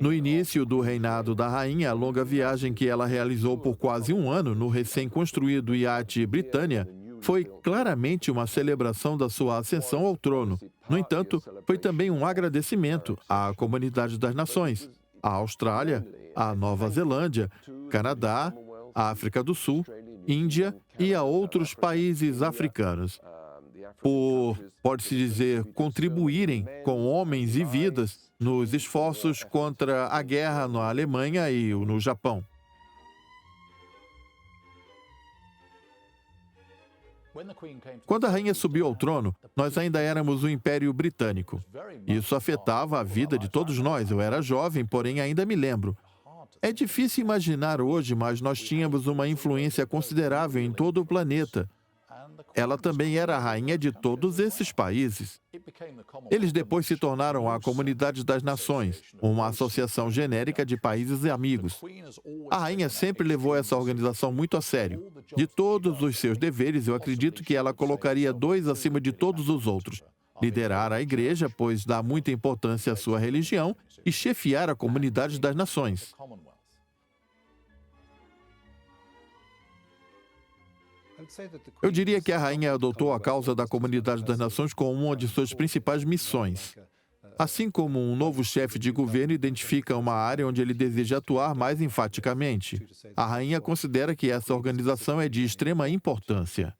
No início do reinado da rainha, a longa viagem que ela realizou por quase um ano no recém-construído iate Britannia foi claramente uma celebração da sua ascensão ao trono. No entanto, foi também um agradecimento à comunidade das nações, à Austrália, à Nova Zelândia, Canadá, África do Sul, Índia e a outros países africanos, por, pode-se dizer, contribuírem com homens e vidas nos esforços contra a guerra na Alemanha e no Japão. Quando a rainha subiu ao trono, nós ainda éramos o Império Britânico. Isso afetava a vida de todos nós. Eu era jovem, porém ainda me lembro. É difícil imaginar hoje, mas nós tínhamos uma influência considerável em todo o planeta. Ela também era a rainha de todos esses países. Eles depois se tornaram a Comunidade das Nações, uma associação genérica de países e amigos. A rainha sempre levou essa organização muito a sério. De todos os seus deveres, eu acredito que ela colocaria dois acima de todos os outros: liderar a igreja, pois dá muita importância à sua religião, e chefiar a Comunidade das Nações. Eu diria que a rainha adotou a causa da Comunidade das Nações como uma de suas principais missões. Assim como um novo chefe de governo identifica uma área onde ele deseja atuar mais enfaticamente, a rainha considera que essa organização é de extrema importância.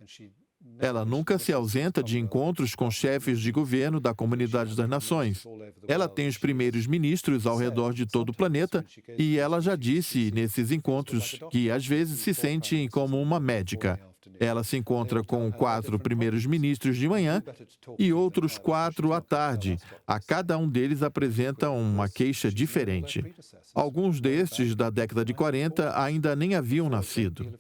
Ela nunca se ausenta de encontros com chefes de governo da Comunidade das Nações. Ela tem os primeiros ministros ao redor de todo o planeta e ela já disse nesses encontros que às vezes se sente como uma médica. Ela se encontra com 4 primeiros ministros de manhã e outros 4 à tarde. A cada um deles apresenta uma queixa diferente. Alguns destes, da década de 40, ainda nem haviam nascido.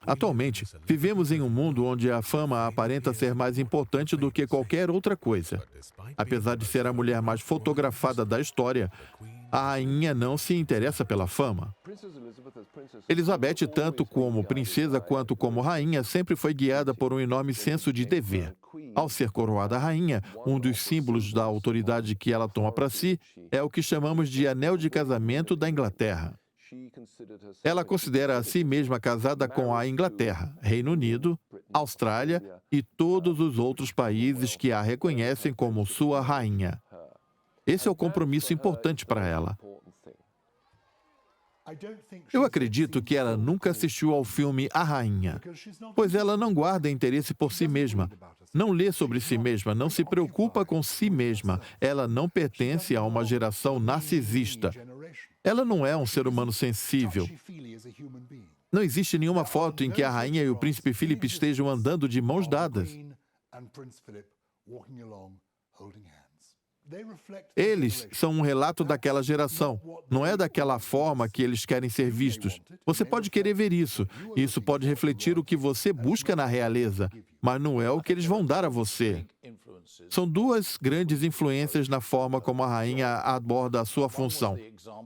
Atualmente, vivemos em um mundo onde a fama aparenta ser mais importante do que qualquer outra coisa. Apesar de ser a mulher mais fotografada da história, a rainha não se interessa pela fama. Elizabeth, tanto como princesa quanto como rainha, sempre foi guiada por um enorme senso de dever. Ao ser coroada rainha, um dos símbolos da autoridade que ela toma para si é o que chamamos de Anel de Casamento da Inglaterra. Ela considera a si mesma casada com a Inglaterra, Reino Unido, Austrália e todos os outros países que a reconhecem como sua rainha. Esse é o compromisso importante para ela. Eu acredito que ela nunca assistiu ao filme A Rainha, pois ela não guarda interesse por si mesma, não lê sobre si mesma, não se preocupa com si mesma. Ela não pertence a uma geração narcisista. Ela não é um ser humano sensível. Não existe nenhuma foto em que a rainha e o príncipe Philip estejam andando de mãos dadas. Eles são um relato daquela geração. Não é daquela forma que eles querem ser vistos. Você pode querer ver isso. Isso pode refletir o que você busca na realeza, mas não é o que eles vão dar a você. São duas grandes influências na forma como a rainha aborda a sua função.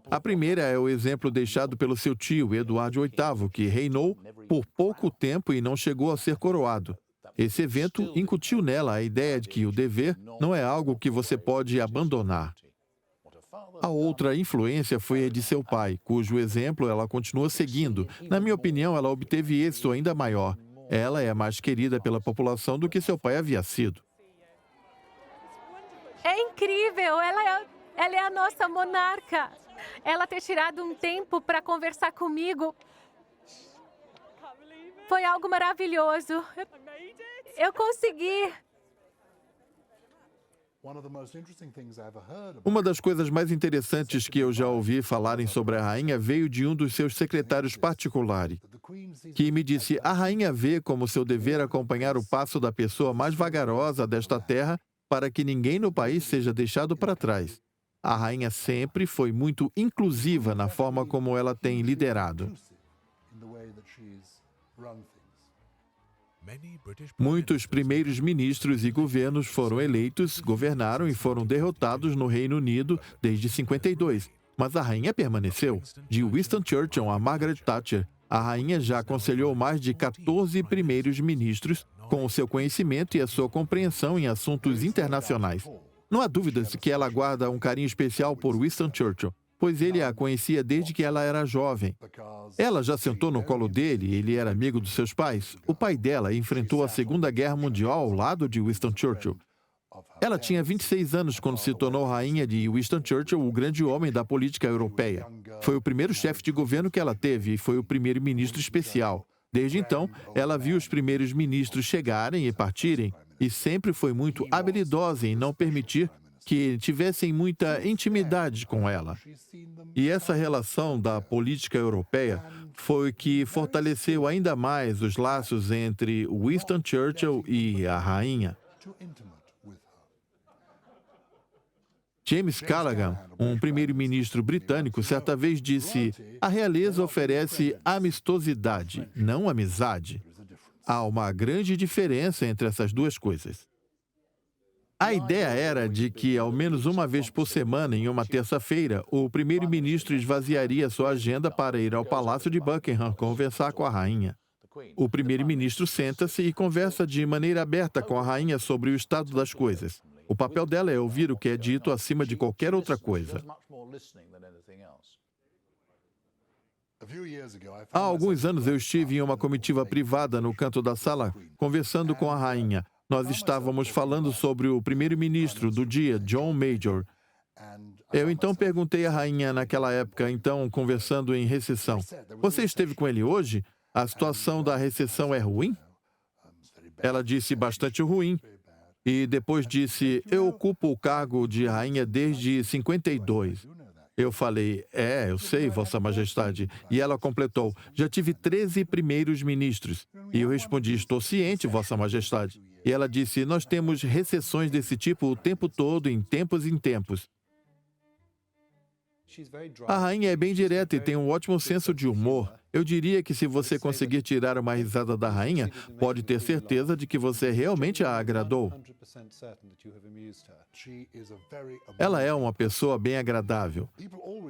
A primeira é o exemplo deixado pelo seu tio, Eduardo VIII, que reinou por pouco tempo e não chegou a ser coroado. Esse evento incutiu nela a ideia de que o dever não é algo que você pode abandonar. A outra influência foi a de seu pai, cujo exemplo ela continua seguindo. Na minha opinião, ela obteve êxito ainda maior. Ela é mais querida pela população do que seu pai havia sido. É incrível! Ela é a nossa monarca. Ela ter tirado um tempo para conversar comigo foi algo maravilhoso. Eu consegui. Uma das coisas mais interessantes que eu já ouvi falarem sobre a rainha veio de um dos seus secretários particulares, que me disse: a rainha vê como seu dever acompanhar o passo da pessoa mais vagarosa desta terra para que ninguém no país seja deixado para trás. A rainha sempre foi muito inclusiva na forma como ela tem liderado. Muitos primeiros ministros e governos foram eleitos, governaram e foram derrotados no Reino Unido desde 52. Mas a rainha permaneceu. De Winston Churchill a Margaret Thatcher, a rainha já aconselhou mais de 14 primeiros ministros com o seu conhecimento e a sua compreensão em assuntos internacionais. Não há dúvidas de que ela guarda um carinho especial por Winston Churchill, pois ele a conhecia desde que ela era jovem. Ela já sentou no colo dele, ele era amigo dos seus pais. O pai dela enfrentou a Segunda Guerra Mundial ao lado de Winston Churchill. Ela tinha 26 anos quando se tornou rainha de Winston Churchill, o grande homem da política europeia. Foi o primeiro chefe de governo que ela teve e foi o primeiro-ministro especial. Desde então, ela viu os primeiros ministros chegarem e partirem e sempre foi muito habilidosa em não permitir que tivessem muita intimidade com ela. E essa relação da política europeia foi o que fortaleceu ainda mais os laços entre Winston Churchill e a rainha. James Callaghan, um primeiro-ministro britânico, certa vez disse: a realeza oferece amistosidade, não amizade. Há uma grande diferença entre essas duas coisas. A ideia era de que, ao menos uma vez por semana, em uma terça-feira, o primeiro-ministro esvaziaria sua agenda para ir ao Palácio de Buckingham conversar com a rainha. O primeiro-ministro senta-se e conversa de maneira aberta com a rainha sobre o estado das coisas. O papel dela é ouvir o que é dito acima de qualquer outra coisa. Há alguns anos eu estive em uma comitiva privada no canto da sala, conversando com a rainha. Nós estávamos falando sobre o primeiro-ministro do dia, John Major. Eu então perguntei à rainha naquela época, então conversando em recessão: você esteve com ele hoje? A situação da recessão é ruim? Ela disse: bastante ruim. E depois disse: eu ocupo o cargo de rainha desde 52. Eu falei: eu sei, Vossa Majestade. E ela completou: já tive 13 primeiros ministros. E eu respondi: estou ciente, Vossa Majestade. E ela disse: nós temos recessões desse tipo o tempo todo, em tempos em tempos. A rainha é bem direta e tem um ótimo senso de humor. Eu diria que se você conseguir tirar uma risada da rainha, pode ter certeza de que você realmente a agradou. Ela é uma pessoa bem agradável.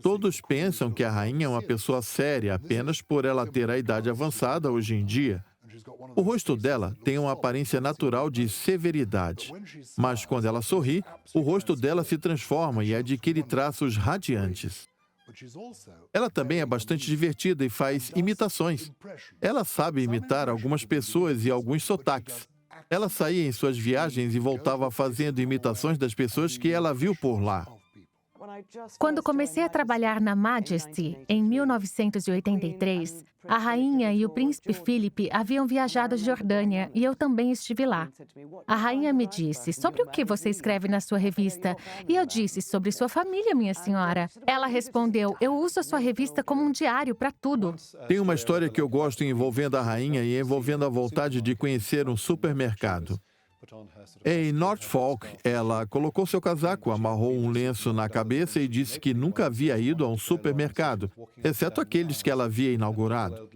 Todos pensam que a rainha é uma pessoa séria apenas por ela ter a idade avançada hoje em dia. O rosto dela tem uma aparência natural de severidade, mas quando ela sorri, o rosto dela se transforma e adquire traços radiantes. Ela também é bastante divertida e faz imitações. Ela sabe imitar algumas pessoas e alguns sotaques. Ela saía em suas viagens e voltava fazendo imitações das pessoas que ela viu por lá. Quando comecei a trabalhar na Majesty, em 1983, a rainha e o príncipe Philip haviam viajado à Jordânia e eu também estive lá. A rainha me disse, sobre o que você escreve na sua revista? E eu disse, sobre sua família, minha senhora. Ela respondeu, eu uso a sua revista como um diário para tudo. Tem uma história que eu gosto envolvendo a rainha e envolvendo a vontade de conhecer um supermercado. Em Norfolk, ela colocou seu casaco, amarrou um lenço na cabeça e disse que nunca havia ido a um supermercado, exceto aqueles que ela havia inaugurado.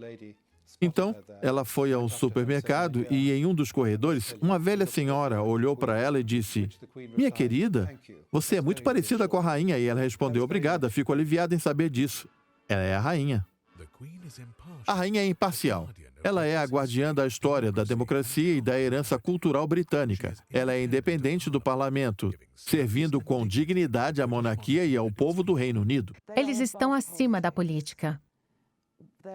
Então, ela foi a um supermercado e, em um dos corredores, uma velha senhora olhou para ela e disse, minha querida, você é muito parecida com a rainha. E ela respondeu, obrigada, fico aliviada em saber disso. Ela é a rainha. A rainha é imparcial. Ela é a guardiã da história, da democracia e da herança cultural britânica. Ela é independente do parlamento, servindo com dignidade à monarquia e ao povo do Reino Unido. Eles estão acima da política.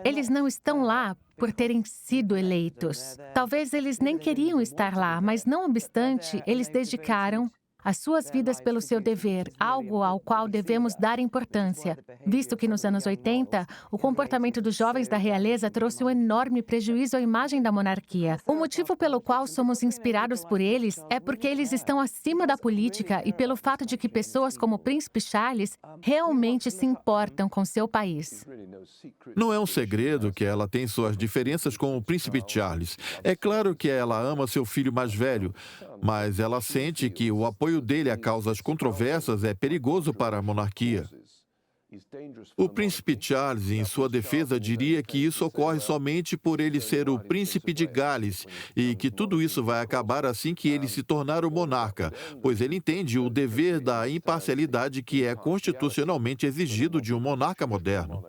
Eles não estão lá por terem sido eleitos. Talvez eles nem queriam estar lá, mas não obstante, eles dedicaram as suas vidas pelo seu dever, algo ao qual devemos dar importância, visto que nos anos 80, o comportamento dos jovens da realeza trouxe um enorme prejuízo à imagem da monarquia. O motivo pelo qual somos inspirados por eles é porque eles estão acima da política e pelo fato de que pessoas como o Príncipe Charles realmente se importam com seu país. Não é um segredo que ela tem suas diferenças com o Príncipe Charles. É claro que ela ama seu filho mais velho, mas ela sente que o apoio dele a causas controversas é perigoso para a monarquia. O príncipe Charles, em sua defesa, diria que isso ocorre somente por ele ser o príncipe de Gales e que tudo isso vai acabar assim que ele se tornar o monarca, pois ele entende o dever da imparcialidade que é constitucionalmente exigido de um monarca moderno.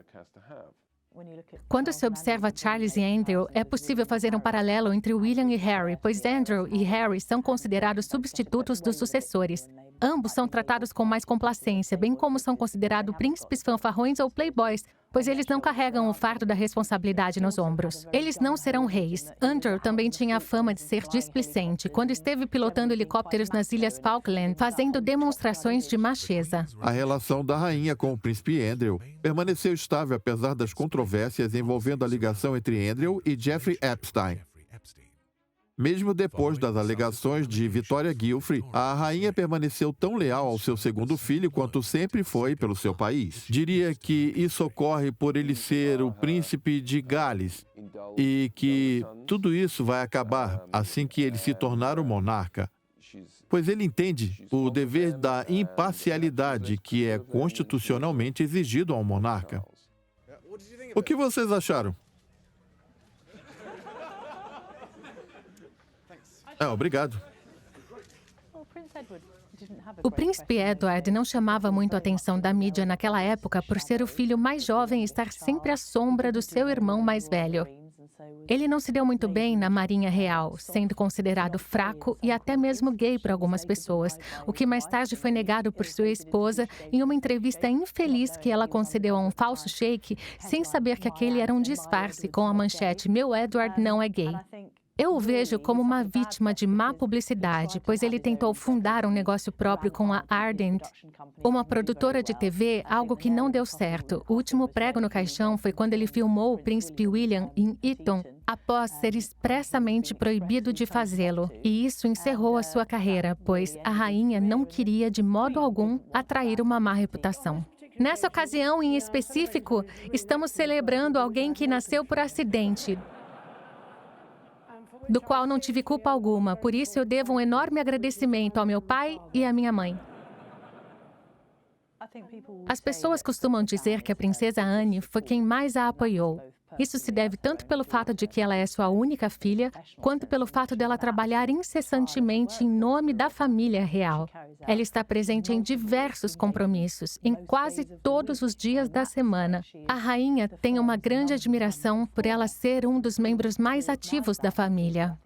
Quando se observa Charles e Andrew, é possível fazer um paralelo entre William e Harry, pois Andrew e Harry são considerados substitutos dos sucessores. Ambos são tratados com mais complacência, bem como são considerados príncipes fanfarrões ou playboys, pois eles não carregam o fardo da responsabilidade nos ombros. Eles não serão reis. Andrew também tinha a fama de ser displicente, quando esteve pilotando helicópteros nas Ilhas Falkland, fazendo demonstrações de macheza. A relação da rainha com o príncipe Andrew permaneceu estável apesar das controvérsias envolvendo a ligação entre Andrew e Jeffrey Epstein. Mesmo depois das alegações de Victoria Giuffre, a rainha permaneceu tão leal ao seu segundo filho quanto sempre foi pelo seu país. Diria que isso ocorre por ele ser o príncipe de Gales e que tudo isso vai acabar assim que ele se tornar o monarca, pois ele entende o dever da imparcialidade que é constitucionalmente exigido ao monarca. O que vocês acharam? Obrigado. O príncipe Edward não chamava muito a atenção da mídia naquela época por ser o filho mais jovem e estar sempre à sombra do seu irmão mais velho. Ele não se deu muito bem na Marinha Real, sendo considerado fraco e até mesmo gay por algumas pessoas, o que mais tarde foi negado por sua esposa em uma entrevista infeliz que ela concedeu a um falso sheik, sem saber que aquele era um disfarce com a manchete "Meu Edward não é gay". Eu o vejo como uma vítima de má publicidade, pois ele tentou fundar um negócio próprio com a Ardent, uma produtora de TV, algo que não deu certo. O último prego no caixão foi quando ele filmou o príncipe William em Eton, após ser expressamente proibido de fazê-lo. E isso encerrou a sua carreira, pois a rainha não queria de modo algum atrair uma má reputação. Nessa ocasião em específico, estamos celebrando alguém que nasceu por acidente, do qual não tive culpa alguma. Por isso, eu devo um enorme agradecimento ao meu pai e à minha mãe. As pessoas costumam dizer que a princesa Anne foi quem mais a apoiou. Isso se deve tanto pelo fato de que ela é sua única filha, quanto pelo fato dela trabalhar incessantemente em nome da família real. Ela está presente em diversos compromissos, em quase todos os dias da semana. A rainha tem uma grande admiração por ela ser um dos membros mais ativos da família.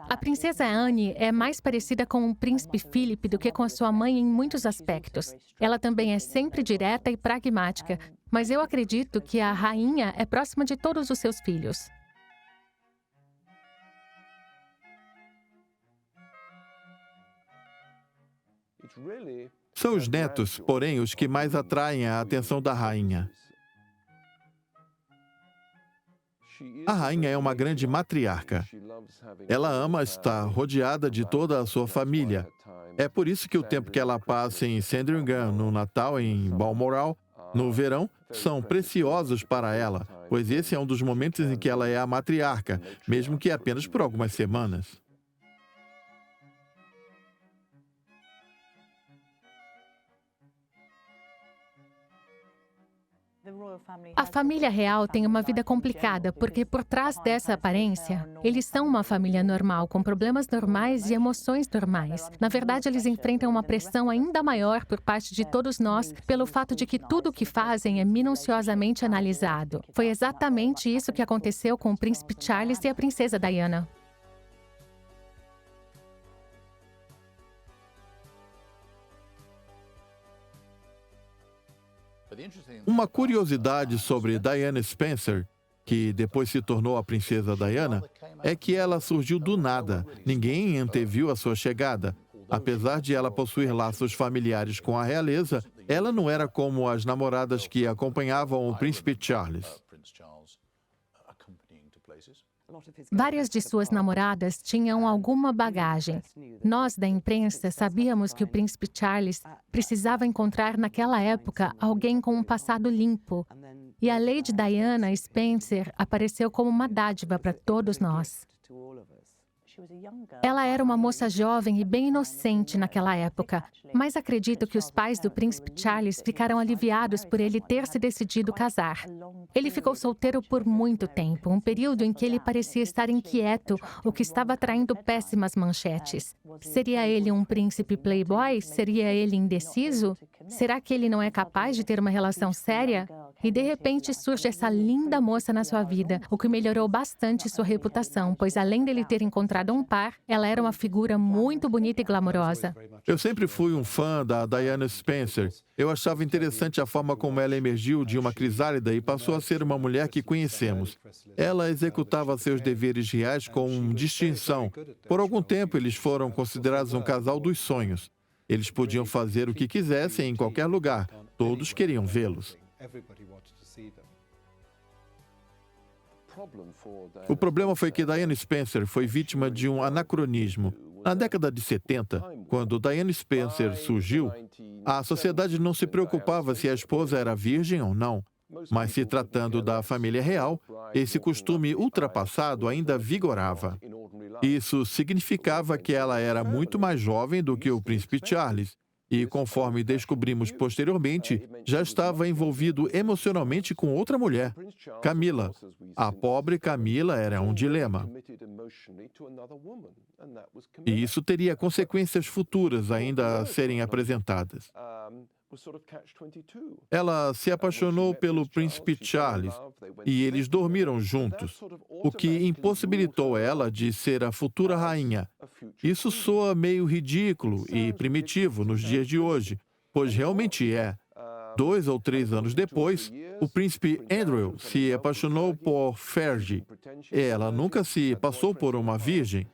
A princesa Anne é mais parecida com o príncipe Philip do que com a sua mãe em muitos aspectos. Ela também é sempre direta e pragmática, mas eu acredito que a rainha é próxima de todos os seus filhos. São os netos, porém, os que mais atraem a atenção da rainha. A rainha é uma grande matriarca. Ela ama estar rodeada de toda a sua família. É por isso que o tempo que ela passa em Sandringham, no Natal, em Balmoral, no verão, são preciosos para ela, pois esse é um dos momentos em que ela é a matriarca, mesmo que apenas por algumas semanas. A família real tem uma vida complicada, porque por trás dessa aparência, eles são uma família normal, com problemas normais e emoções normais. Na verdade, eles enfrentam uma pressão ainda maior por parte de todos nós, pelo fato de que tudo o que fazem é minuciosamente analisado. Foi exatamente isso que aconteceu com o príncipe Charles e a princesa Diana. Uma curiosidade sobre Diana Spencer, que depois se tornou a princesa Diana, é que ela surgiu do nada. Ninguém anteviu a sua chegada. Apesar de ela possuir laços familiares com a realeza, ela não era como as namoradas que acompanhavam o príncipe Charles. Várias de suas namoradas tinham alguma bagagem. Nós, da imprensa, sabíamos que o príncipe Charles precisava encontrar naquela época alguém com um passado limpo. E a Lady Diana Spencer apareceu como uma dádiva para todos nós. Ela era uma moça jovem e bem inocente naquela época, mas acredito que os pais do príncipe Charles ficaram aliviados por ele ter se decidido casar. Ele ficou solteiro por muito tempo, um período em que ele parecia estar inquieto, o que estava atraindo péssimas manchetes. Seria ele um príncipe playboy? Seria ele indeciso? Será que ele não é capaz de ter uma relação séria? E de repente surge essa linda moça na sua vida, o que melhorou bastante sua reputação, pois além dele ter encontrado um par, ela era uma figura muito bonita e glamourosa. Eu sempre fui um fã da Diana Spencer. Eu achava interessante a forma como ela emergiu de uma crisálida e passou a ser uma mulher que conhecemos. Ela executava seus deveres reais com distinção. Por algum tempo, eles foram considerados um casal dos sonhos. Eles podiam fazer o que quisessem em qualquer lugar. Todos queriam vê-los. O problema foi que Diana Spencer foi vítima de um anacronismo. Na década de 70, quando Diana Spencer surgiu, a sociedade não se preocupava se a esposa era virgem ou não. Mas se tratando da família real, esse costume ultrapassado ainda vigorava. Isso significava que ela era muito mais jovem do que o príncipe Charles. E, conforme descobrimos posteriormente, já estava envolvido emocionalmente com outra mulher, Camila. A pobre Camila era um dilema. E isso teria consequências futuras ainda a serem apresentadas. Ela se apaixonou pelo príncipe Charles e eles dormiram juntos, o que impossibilitou ela de ser a futura rainha. Isso soa meio ridículo e primitivo nos dias de hoje, pois realmente é. 2 ou 3 anos depois, o príncipe Andrew se apaixonou por Fergie. Ela nunca se passou por uma virgem.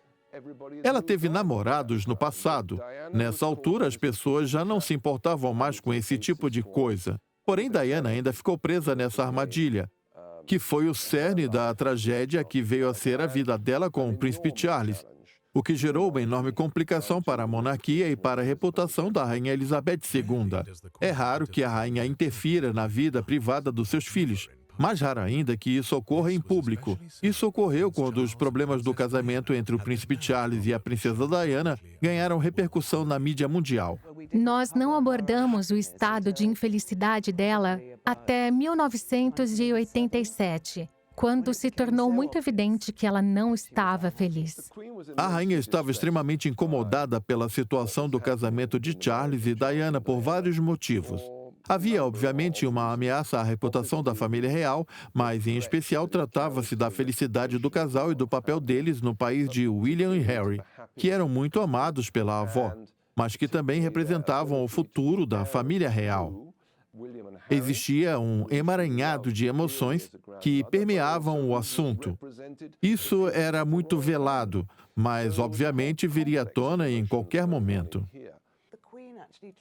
Ela teve namorados no passado. Nessa altura, as pessoas já não se importavam mais com esse tipo de coisa. Porém, Diana ainda ficou presa nessa armadilha, que foi o cerne da tragédia que veio a ser a vida dela com o príncipe Charles, o que gerou uma enorme complicação para a monarquia e para a reputação da rainha Elizabeth II. É raro que a rainha interfira na vida privada dos seus filhos. Mais raro ainda que isso ocorra em público. Isso ocorreu quando os problemas do casamento entre o príncipe Charles e a princesa Diana ganharam repercussão na mídia mundial. Nós não abordamos o estado de infelicidade dela até 1987, quando se tornou muito evidente que ela não estava feliz. A rainha estava extremamente incomodada pela situação do casamento de Charles e Diana por vários motivos. Havia, obviamente, uma ameaça à reputação da família real, mas, em especial, tratava-se da felicidade do casal e do papel deles no país de William e Harry, que eram muito amados pela avó, mas que também representavam o futuro da família real. Existia um emaranhado de emoções que permeavam o assunto. Isso era muito velado, mas, obviamente, viria à tona em qualquer momento.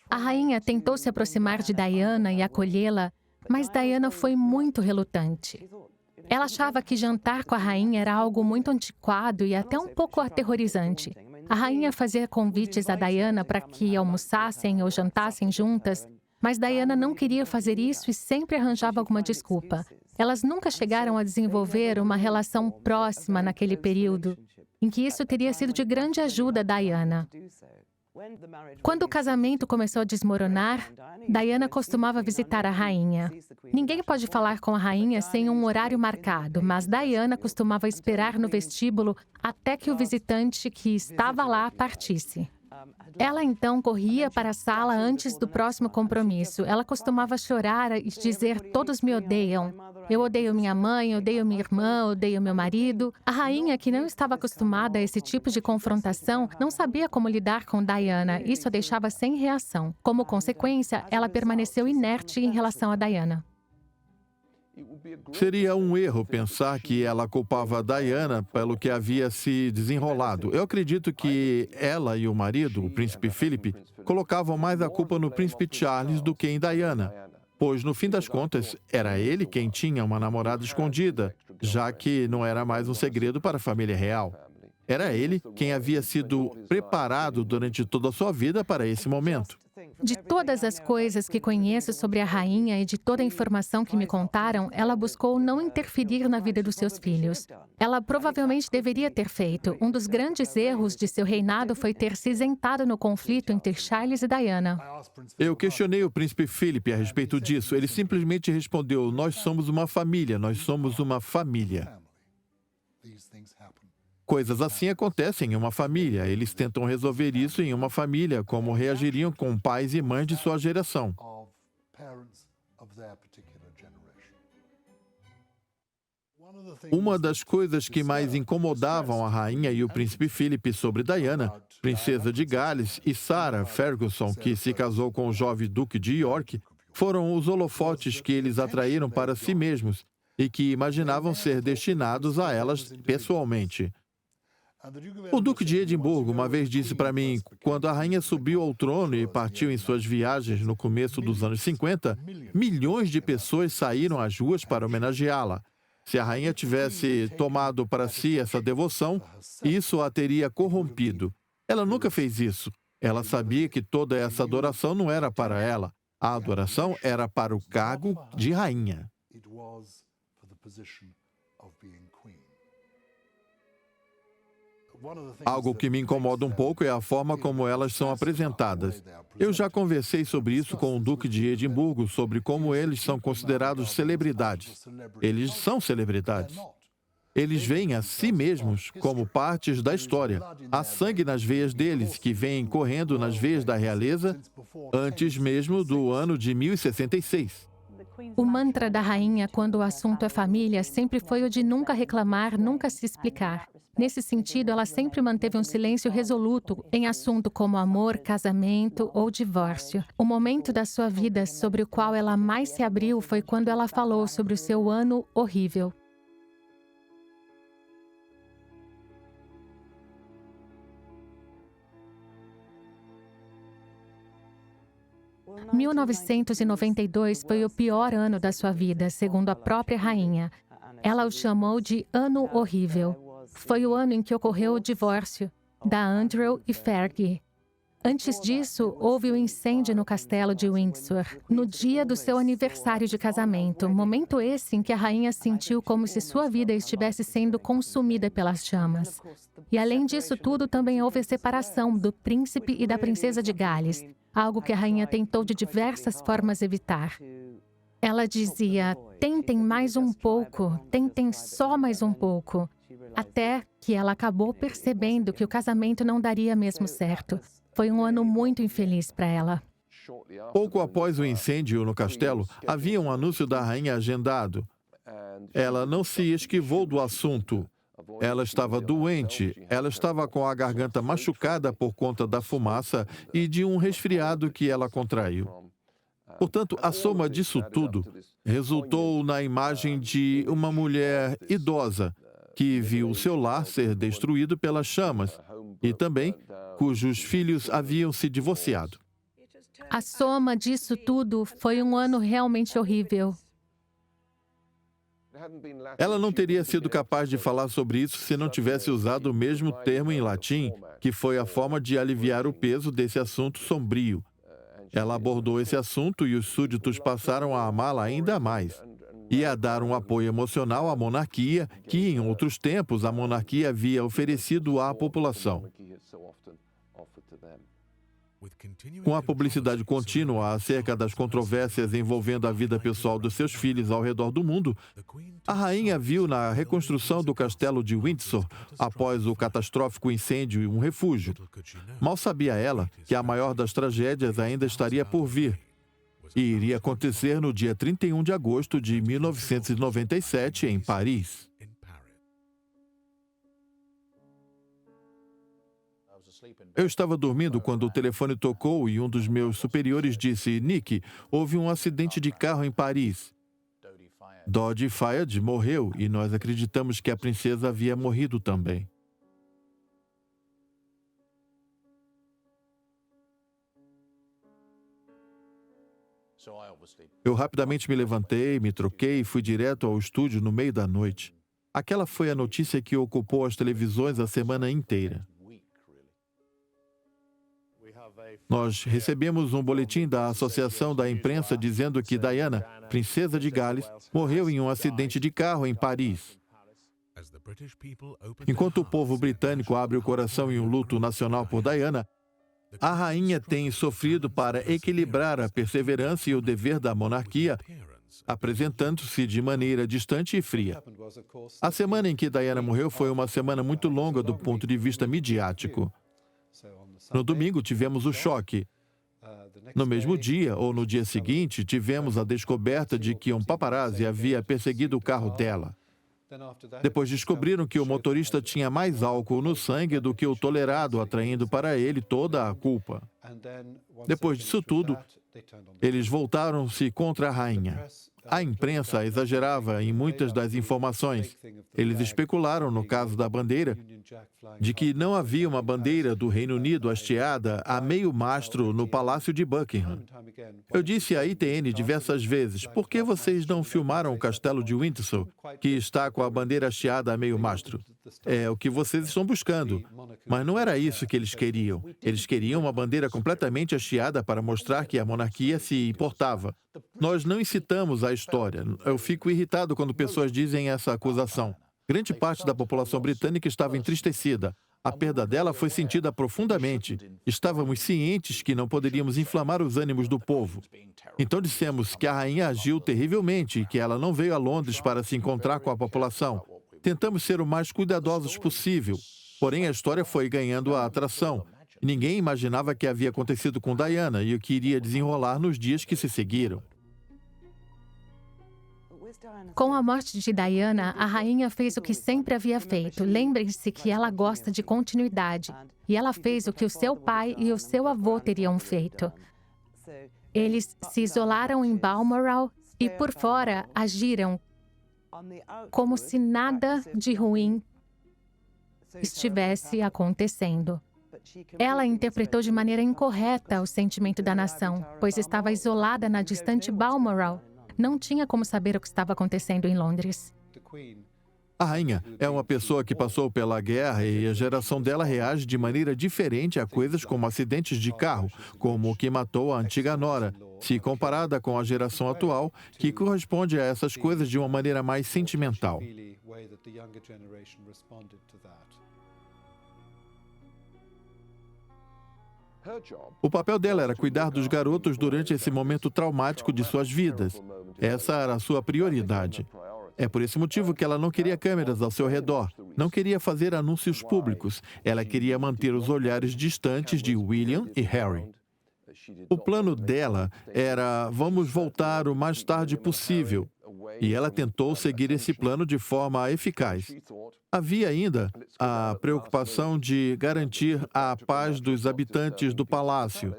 A rainha tentou se aproximar de Diana e acolhê-la, mas Diana foi muito relutante. Ela achava que jantar com a rainha era algo muito antiquado e até um pouco aterrorizante. A rainha fazia convites a Diana para que almoçassem ou jantassem juntas, mas Diana não queria fazer isso e sempre arranjava alguma desculpa. Elas nunca chegaram a desenvolver uma relação próxima naquele período, em que isso teria sido de grande ajuda a Diana. Quando o casamento começou a desmoronar, Diana costumava visitar a rainha. Ninguém pode falar com a rainha sem um horário marcado, mas Diana costumava esperar no vestíbulo até que o visitante que estava lá partisse. Ela então corria para a sala antes do próximo compromisso. Ela costumava chorar e dizer: "Todos me odeiam. Eu odeio minha mãe, odeio minha irmã, odeio meu marido." A rainha, que não estava acostumada a esse tipo de confrontação, não sabia como lidar com Diana. Isso a deixava sem reação. Como consequência, ela permaneceu inerte em relação a Diana. Seria um erro pensar que ela culpava Diana pelo que havia se desenrolado. Eu acredito que ela e o marido, o príncipe Philip, colocavam mais a culpa no príncipe Charles do que em Diana, pois, no fim das contas, era ele quem tinha uma namorada escondida, já que não era mais um segredo para a família real. Era ele quem havia sido preparado durante toda a sua vida para esse momento. De todas as coisas que conheço sobre a rainha e de toda a informação que me contaram, ela buscou não interferir na vida dos seus filhos. Ela provavelmente deveria ter feito. Um dos grandes erros de seu reinado foi ter se isentado no conflito entre Charles e Diana. Eu questionei o príncipe Philip a respeito disso. Ele simplesmente respondeu: "Nós somos uma família, nós somos uma família." Coisas assim acontecem em uma família. Eles tentam resolver isso em uma família, como reagiriam com pais e mães de sua geração. Uma das coisas que mais incomodavam a rainha e o príncipe Philip sobre Diana, princesa de Gales, e Sarah Ferguson, que se casou com o jovem duque de York, foram os holofotes que eles atraíram para si mesmos e que imaginavam ser destinados a elas pessoalmente. O Duque de Edimburgo uma vez disse para mim, quando a rainha subiu ao trono e partiu em suas viagens no começo dos anos 50, milhões de pessoas saíram às ruas para homenageá-la. Se a rainha tivesse tomado para si essa devoção, isso a teria corrompido. Ela nunca fez isso. Ela sabia que toda essa adoração não era para ela. A adoração era para o cargo de rainha. Algo que me incomoda um pouco é a forma como elas são apresentadas. Eu já conversei sobre isso com o Duque de Edimburgo, sobre como eles são considerados celebridades. Eles são celebridades. Eles veem a si mesmos como partes da história. Há sangue nas veias deles, que vem correndo nas veias da realeza antes mesmo do ano de 1066. O mantra da rainha quando o assunto é família sempre foi o de nunca reclamar, nunca se explicar. Nesse sentido, ela sempre manteve um silêncio resoluto em assunto como amor, casamento ou divórcio. O momento da sua vida sobre o qual ela mais se abriu foi quando ela falou sobre o seu ano horrível. Em 1992 foi o pior ano da sua vida, segundo a própria rainha. Ela o chamou de ano horrível. Foi o ano em que ocorreu o divórcio da Andrew e Fergie. Antes disso, houve o incêndio no castelo de Windsor, no dia do seu aniversário de casamento, momento esse em que a rainha sentiu como se sua vida estivesse sendo consumida pelas chamas. E além disso tudo, também houve a separação do príncipe e da princesa de Gales, algo que a rainha tentou de diversas formas evitar. Ela dizia: tentem mais um pouco, tentem só mais um pouco. Até que ela acabou percebendo que o casamento não daria mesmo certo. Foi um ano muito infeliz para ela. Pouco após o incêndio no castelo, havia um anúncio da rainha agendado. Ela não se esquivou do assunto. Ela estava doente, ela estava com a garganta machucada por conta da fumaça e de um resfriado que ela contraiu. Portanto, a soma disso tudo resultou na imagem de uma mulher idosa que viu seu lar ser destruído pelas chamas e também cujos filhos haviam se divorciado. A soma disso tudo foi um ano realmente horrível. Ela não teria sido capaz de falar sobre isso se não tivesse usado o mesmo termo em latim, que foi a forma de aliviar o peso desse assunto sombrio. Ela abordou esse assunto e os súditos passaram a amá-la ainda mais e a dar um apoio emocional à monarquia que, em outros tempos, a monarquia havia oferecido à população. Com a publicidade contínua acerca das controvérsias envolvendo a vida pessoal dos seus filhos ao redor do mundo, a rainha viu na reconstrução do castelo de Windsor, após o catastrófico incêndio, um refúgio. Mal sabia ela que a maior das tragédias ainda estaria por vir, e iria acontecer no dia 31 de agosto de 1997, em Paris. Eu estava dormindo quando o telefone tocou e um dos meus superiores disse: Nick, houve um acidente de carro em Paris. Dodie Fayed morreu e nós acreditamos que a princesa havia morrido também. Eu rapidamente me levantei, me troquei e fui direto ao estúdio no meio da noite. Aquela foi a notícia que ocupou as televisões a semana inteira. Nós recebemos um boletim da Associação da Imprensa dizendo que Diana, princesa de Gales, morreu em um acidente de carro em Paris. Enquanto o povo britânico abre o coração em um luto nacional por Diana, a rainha tem sofrido para equilibrar a perseverança e o dever da monarquia, apresentando-se de maneira distante e fria. A semana em que Diana morreu foi uma semana muito longa do ponto de vista midiático. No domingo, tivemos o choque. No mesmo dia, ou no dia seguinte, tivemos a descoberta de que um paparazzi havia perseguido o carro dela. Depois descobriram que o motorista tinha mais álcool no sangue do que o tolerado, atraindo para ele toda a culpa. Depois disso tudo, eles voltaram-se contra a rainha. A imprensa exagerava em muitas das informações. Eles especularam, no caso da bandeira, de que não havia uma bandeira do Reino Unido hasteada a meio mastro no Palácio de Buckingham. Eu disse à ITN diversas vezes: por que vocês não filmaram o castelo de Windsor, que está com a bandeira hasteada a meio mastro? É o que vocês estão buscando. Mas não era isso que eles queriam. Eles queriam uma bandeira completamente hasteada para mostrar que a monarquia se importava. Nós não incitamos a história. Eu fico irritado quando pessoas dizem essa acusação. Grande parte da população britânica estava entristecida. A perda dela foi sentida profundamente. Estávamos cientes que não poderíamos inflamar os ânimos do povo. Então dissemos que a rainha agiu terrivelmente e que ela não veio a Londres para se encontrar com a população. Tentamos ser o mais cuidadosos possível. Porém, a história foi ganhando a atração. Ninguém imaginava o que havia acontecido com Diana e o que iria desenrolar nos dias que se seguiram. Com a morte de Diana, a rainha fez o que sempre havia feito. Lembrem-se que ela gosta de continuidade. E ela fez o que o seu pai e o seu avô teriam feito. Eles se isolaram em Balmoral e, por fora, agiram como se nada de ruim estivesse acontecendo. Ela interpretou de maneira incorreta o sentimento da nação, pois estava isolada na distante Balmoral. Não tinha como saber o que estava acontecendo em Londres. A rainha é uma pessoa que passou pela guerra e a geração dela reage de maneira diferente a coisas como acidentes de carro, como o que matou a antiga nora, se comparada com a geração atual, que corresponde a essas coisas de uma maneira mais sentimental. O papel dela era cuidar dos garotos durante esse momento traumático de suas vidas. Essa era a sua prioridade. É por esse motivo que ela não queria câmeras ao seu redor, não queria fazer anúncios públicos. Ela queria manter os olhares distantes de William e Harry. O plano dela era: vamos voltar o mais tarde possível. E ela tentou seguir esse plano de forma eficaz. Havia ainda a preocupação de garantir a paz dos habitantes do palácio.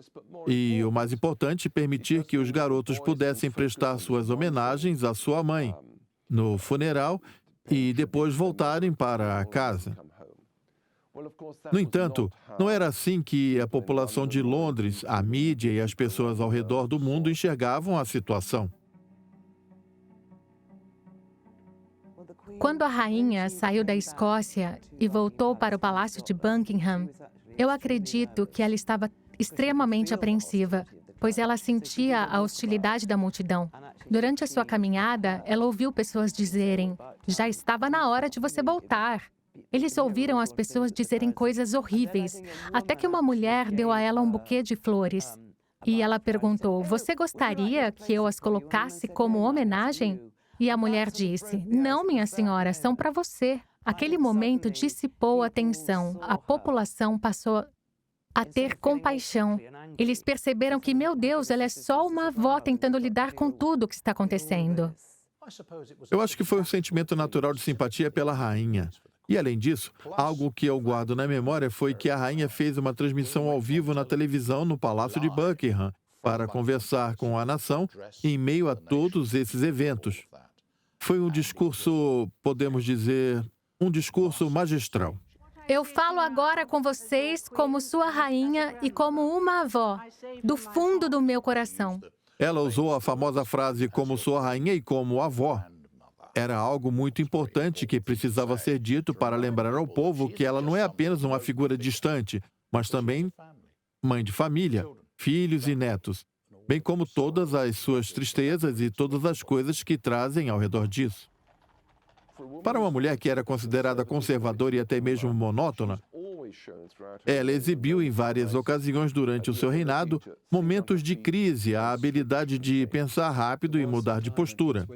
E, o mais importante, permitir que os garotos pudessem prestar suas homenagens à sua mãe no funeral e depois voltarem para casa. No entanto, não era assim que a população de Londres, a mídia e as pessoas ao redor do mundo enxergavam a situação. Quando a rainha saiu da Escócia e voltou para o Palácio de Buckingham, eu acredito que ela estava extremamente apreensiva, pois ela sentia a hostilidade da multidão. Durante a sua caminhada, ela ouviu pessoas dizerem: já estava na hora de você voltar. Eles ouviram as pessoas dizerem coisas horríveis, até que uma mulher deu a ela um buquê de flores. E ela perguntou: você gostaria que eu as colocasse como homenagem? E a mulher disse: não, minha senhora, são para você. Aquele momento dissipou a tensão. A população passou a ter compaixão. Eles perceberam que, meu Deus, ela é só uma avó tentando lidar com tudo o que está acontecendo. Eu acho que foi um sentimento natural de simpatia pela rainha. E, além disso, algo que eu guardo na memória foi que a rainha fez uma transmissão ao vivo na televisão no Palácio de Buckingham para conversar com a nação em meio a todos esses eventos. Foi um discurso, podemos dizer, um discurso magistral. Eu falo agora com vocês como sua rainha e como uma avó, do fundo do meu coração. Ela usou a famosa frase "como sua rainha e como avó". Era algo muito importante que precisava ser dito para lembrar ao povo que ela não é apenas uma figura distante, mas também mãe de família, filhos e netos, bem como todas as suas tristezas e todas as coisas que trazem ao redor disso. Para uma mulher que era considerada conservadora e até mesmo monótona, ela exibiu em várias ocasiões durante o seu reinado momentos de crise, a habilidade de pensar rápido e mudar de postura.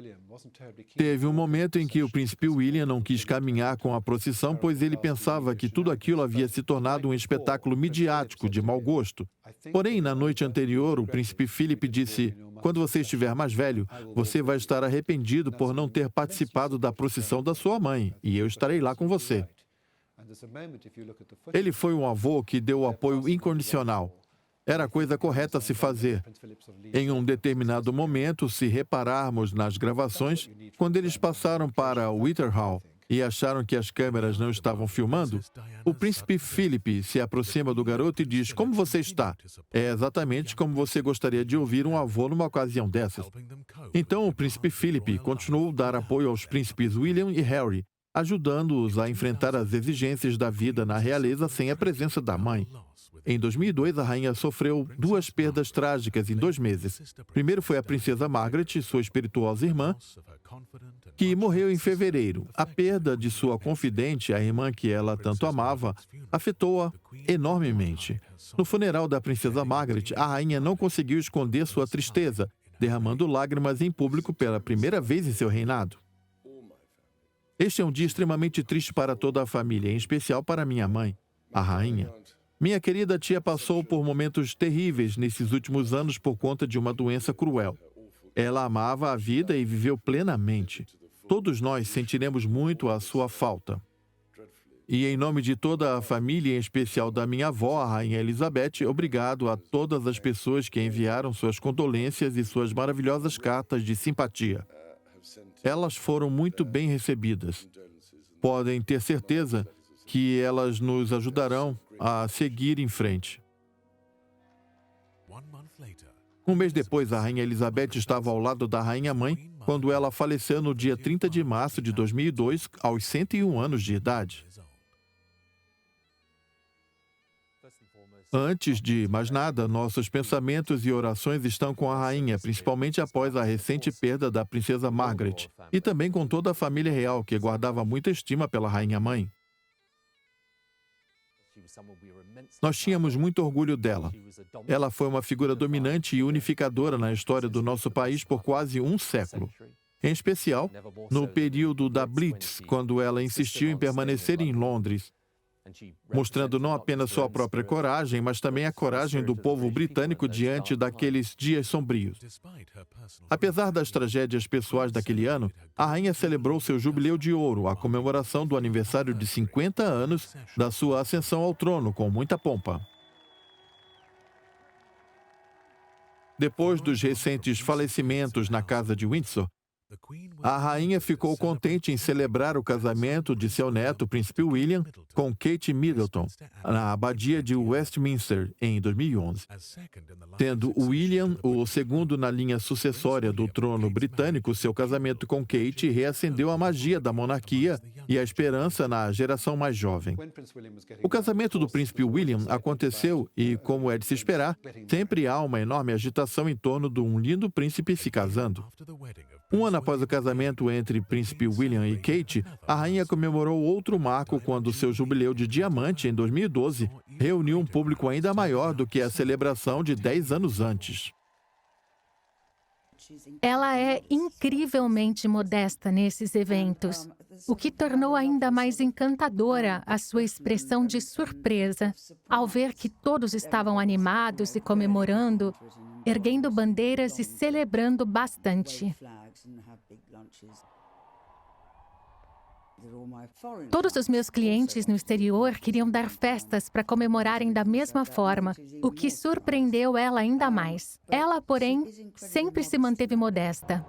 Teve um momento em que o príncipe William não quis caminhar com a procissão, pois ele pensava que tudo aquilo havia se tornado um espetáculo midiático de mau gosto. Porém, na noite anterior, o príncipe Philip disse: quando você estiver mais velho, você vai estar arrependido por não ter participado da procissão da sua mãe, e eu estarei lá com você. Ele foi um avô que deu apoio incondicional. Era a coisa correta a se fazer. Em um determinado momento, se repararmos nas gravações, quando eles passaram para Whitehall e acharam que as câmeras não estavam filmando, o príncipe Philip se aproxima do garoto e diz: como você está? É exatamente como você gostaria de ouvir um avô numa ocasião dessas. Então, o príncipe Philip continuou a dar apoio aos príncipes William e Harry, ajudando-os a enfrentar as exigências da vida na realeza sem a presença da mãe. Em 2002, a rainha sofreu 2 perdas trágicas em 2 meses. Primeiro foi a princesa Margaret, sua espirituosa irmã, que morreu em fevereiro. A perda de sua confidente, a irmã que ela tanto amava, afetou-a enormemente. No funeral da princesa Margaret, a rainha não conseguiu esconder sua tristeza, derramando lágrimas em público pela primeira vez em seu reinado. Este é um dia extremamente triste para toda a família, em especial para minha mãe, a rainha. Minha querida tia passou por momentos terríveis nesses últimos anos por conta de uma doença cruel. Ela amava a vida e viveu plenamente. Todos nós sentiremos muito a sua falta. E em nome de toda a família, em especial da minha avó, a Rainha Elizabeth, obrigado a todas as pessoas que enviaram suas condolências e suas maravilhosas cartas de simpatia. Elas foram muito bem recebidas. Podem ter certeza que elas nos ajudarão a seguir em frente. Um mês depois, a Rainha Elizabeth estava ao lado da Rainha Mãe quando ela faleceu no dia 30 de março de 2002, aos 101 anos de idade. Antes de mais nada, nossos pensamentos e orações estão com a rainha, principalmente após a recente perda da princesa Margaret, e também com toda a família real, que guardava muita estima pela Rainha Mãe. Nós tínhamos muito orgulho dela. Ela foi uma figura dominante e unificadora na história do nosso país por quase um século. Em especial, no período da Blitz, quando ela insistiu em permanecer em Londres, mostrando não apenas sua própria coragem, mas também a coragem do povo britânico diante daqueles dias sombrios. Apesar das tragédias pessoais daquele ano, a rainha celebrou seu jubileu de ouro, a comemoração do aniversário de 50 anos da sua ascensão ao trono, com muita pompa. Depois dos recentes falecimentos na Casa de Windsor, a rainha ficou contente em celebrar o casamento de seu neto, Príncipe William, com Kate Middleton, na abadia de Westminster, em 2011. Tendo William o segundo na linha sucessória do trono britânico, seu casamento com Kate reacendeu a magia da monarquia e a esperança na geração mais jovem. O casamento do Príncipe William aconteceu e, como é de se esperar, sempre há uma enorme agitação em torno de um lindo príncipe se casando. Um ano após o casamento entre Príncipe William e Kate, a rainha comemorou outro marco quando seu jubileu de diamante, em 2012, reuniu um público ainda maior do que a celebração de 10 anos antes. Ela é incrivelmente modesta nesses eventos, o que tornou ainda mais encantadora a sua expressão de surpresa ao ver que todos estavam animados e comemorando, erguendo bandeiras e celebrando bastante. Todos os meus clientes no exterior queriam dar festas para comemorarem da mesma forma, o que surpreendeu ela ainda mais. Ela, porém, sempre se manteve modesta.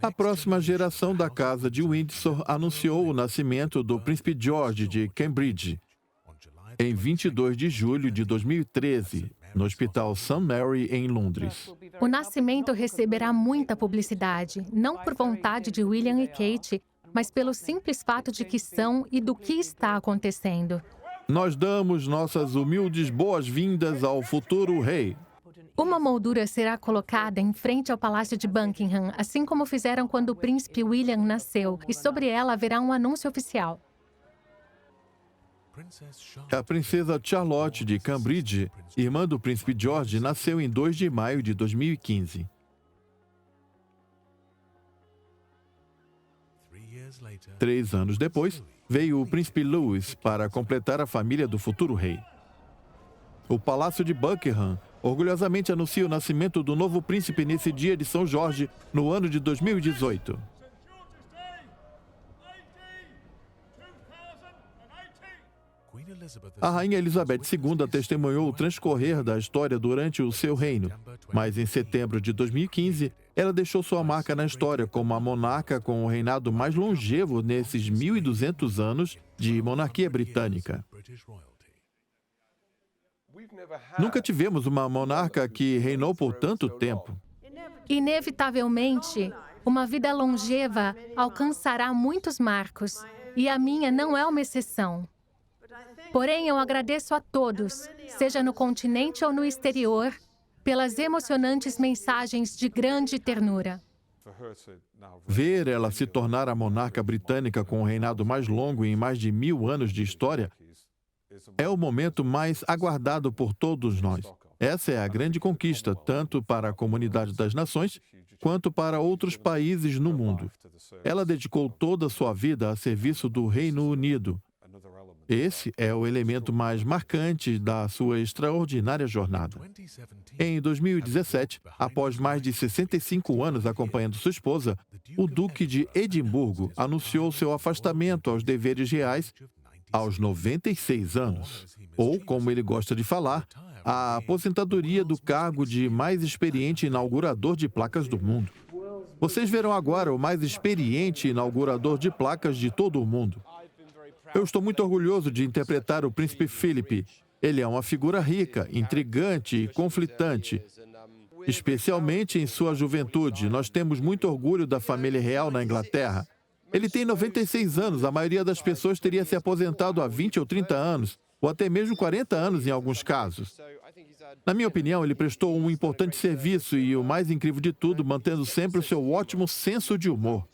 A próxima geração da Casa de Windsor anunciou o nascimento do Príncipe George de Cambridge, em 22 de julho de 2013, no Hospital St. Mary, em Londres. O nascimento receberá muita publicidade, não por vontade de William e Kate, mas pelo simples fato de que são e do que está acontecendo. Nós damos nossas humildes boas-vindas ao futuro rei. Uma moldura será colocada em frente ao Palácio de Buckingham, assim como fizeram quando o príncipe William nasceu, e sobre ela haverá um anúncio oficial. A princesa Charlotte de Cambridge, irmã do príncipe George, nasceu em 2 de maio de 2015. 3 anos depois, veio o príncipe Louis para completar a família do futuro rei. O Palácio de Buckingham orgulhosamente anuncia o nascimento do novo príncipe nesse dia de São Jorge, no ano de 2018. A rainha Elizabeth II testemunhou o transcorrer da história durante o seu reino, mas em setembro de 2015, ela deixou sua marca na história como a monarca com o reinado mais longevo nesses 1.200 anos de monarquia britânica. Nunca tivemos uma monarca que reinou por tanto tempo. Inevitavelmente, uma vida longeva alcançará muitos marcos, e a minha não é uma exceção. Porém, eu agradeço a todos, seja no continente ou no exterior, pelas emocionantes mensagens de grande ternura. Ver ela se tornar a monarca britânica com o reinado mais longo em mais de 1000 anos de história é o momento mais aguardado por todos nós. Essa é a grande conquista, tanto para a comunidade das nações, quanto para outros países no mundo. Ela dedicou toda a sua vida a serviço do Reino Unido. Esse é o elemento mais marcante da sua extraordinária jornada. Em 2017, após mais de 65 anos acompanhando sua esposa, o Duque de Edimburgo anunciou seu afastamento aos deveres reais aos 96 anos, ou, como ele gosta de falar, a aposentadoria do cargo de mais experiente inaugurador de placas do mundo. Vocês verão agora o mais experiente inaugurador de placas de todo o mundo. Eu estou muito orgulhoso de interpretar o Príncipe Philip. Ele é uma figura rica, intrigante e conflitante. Especialmente em sua juventude, nós temos muito orgulho da família real na Inglaterra. Ele tem 96 anos, a maioria das pessoas teria se aposentado há 20 ou 30 anos, ou até mesmo 40 anos em alguns casos. Na minha opinião, ele prestou um importante serviço e, o mais incrível de tudo, mantendo sempre o seu ótimo senso de humor.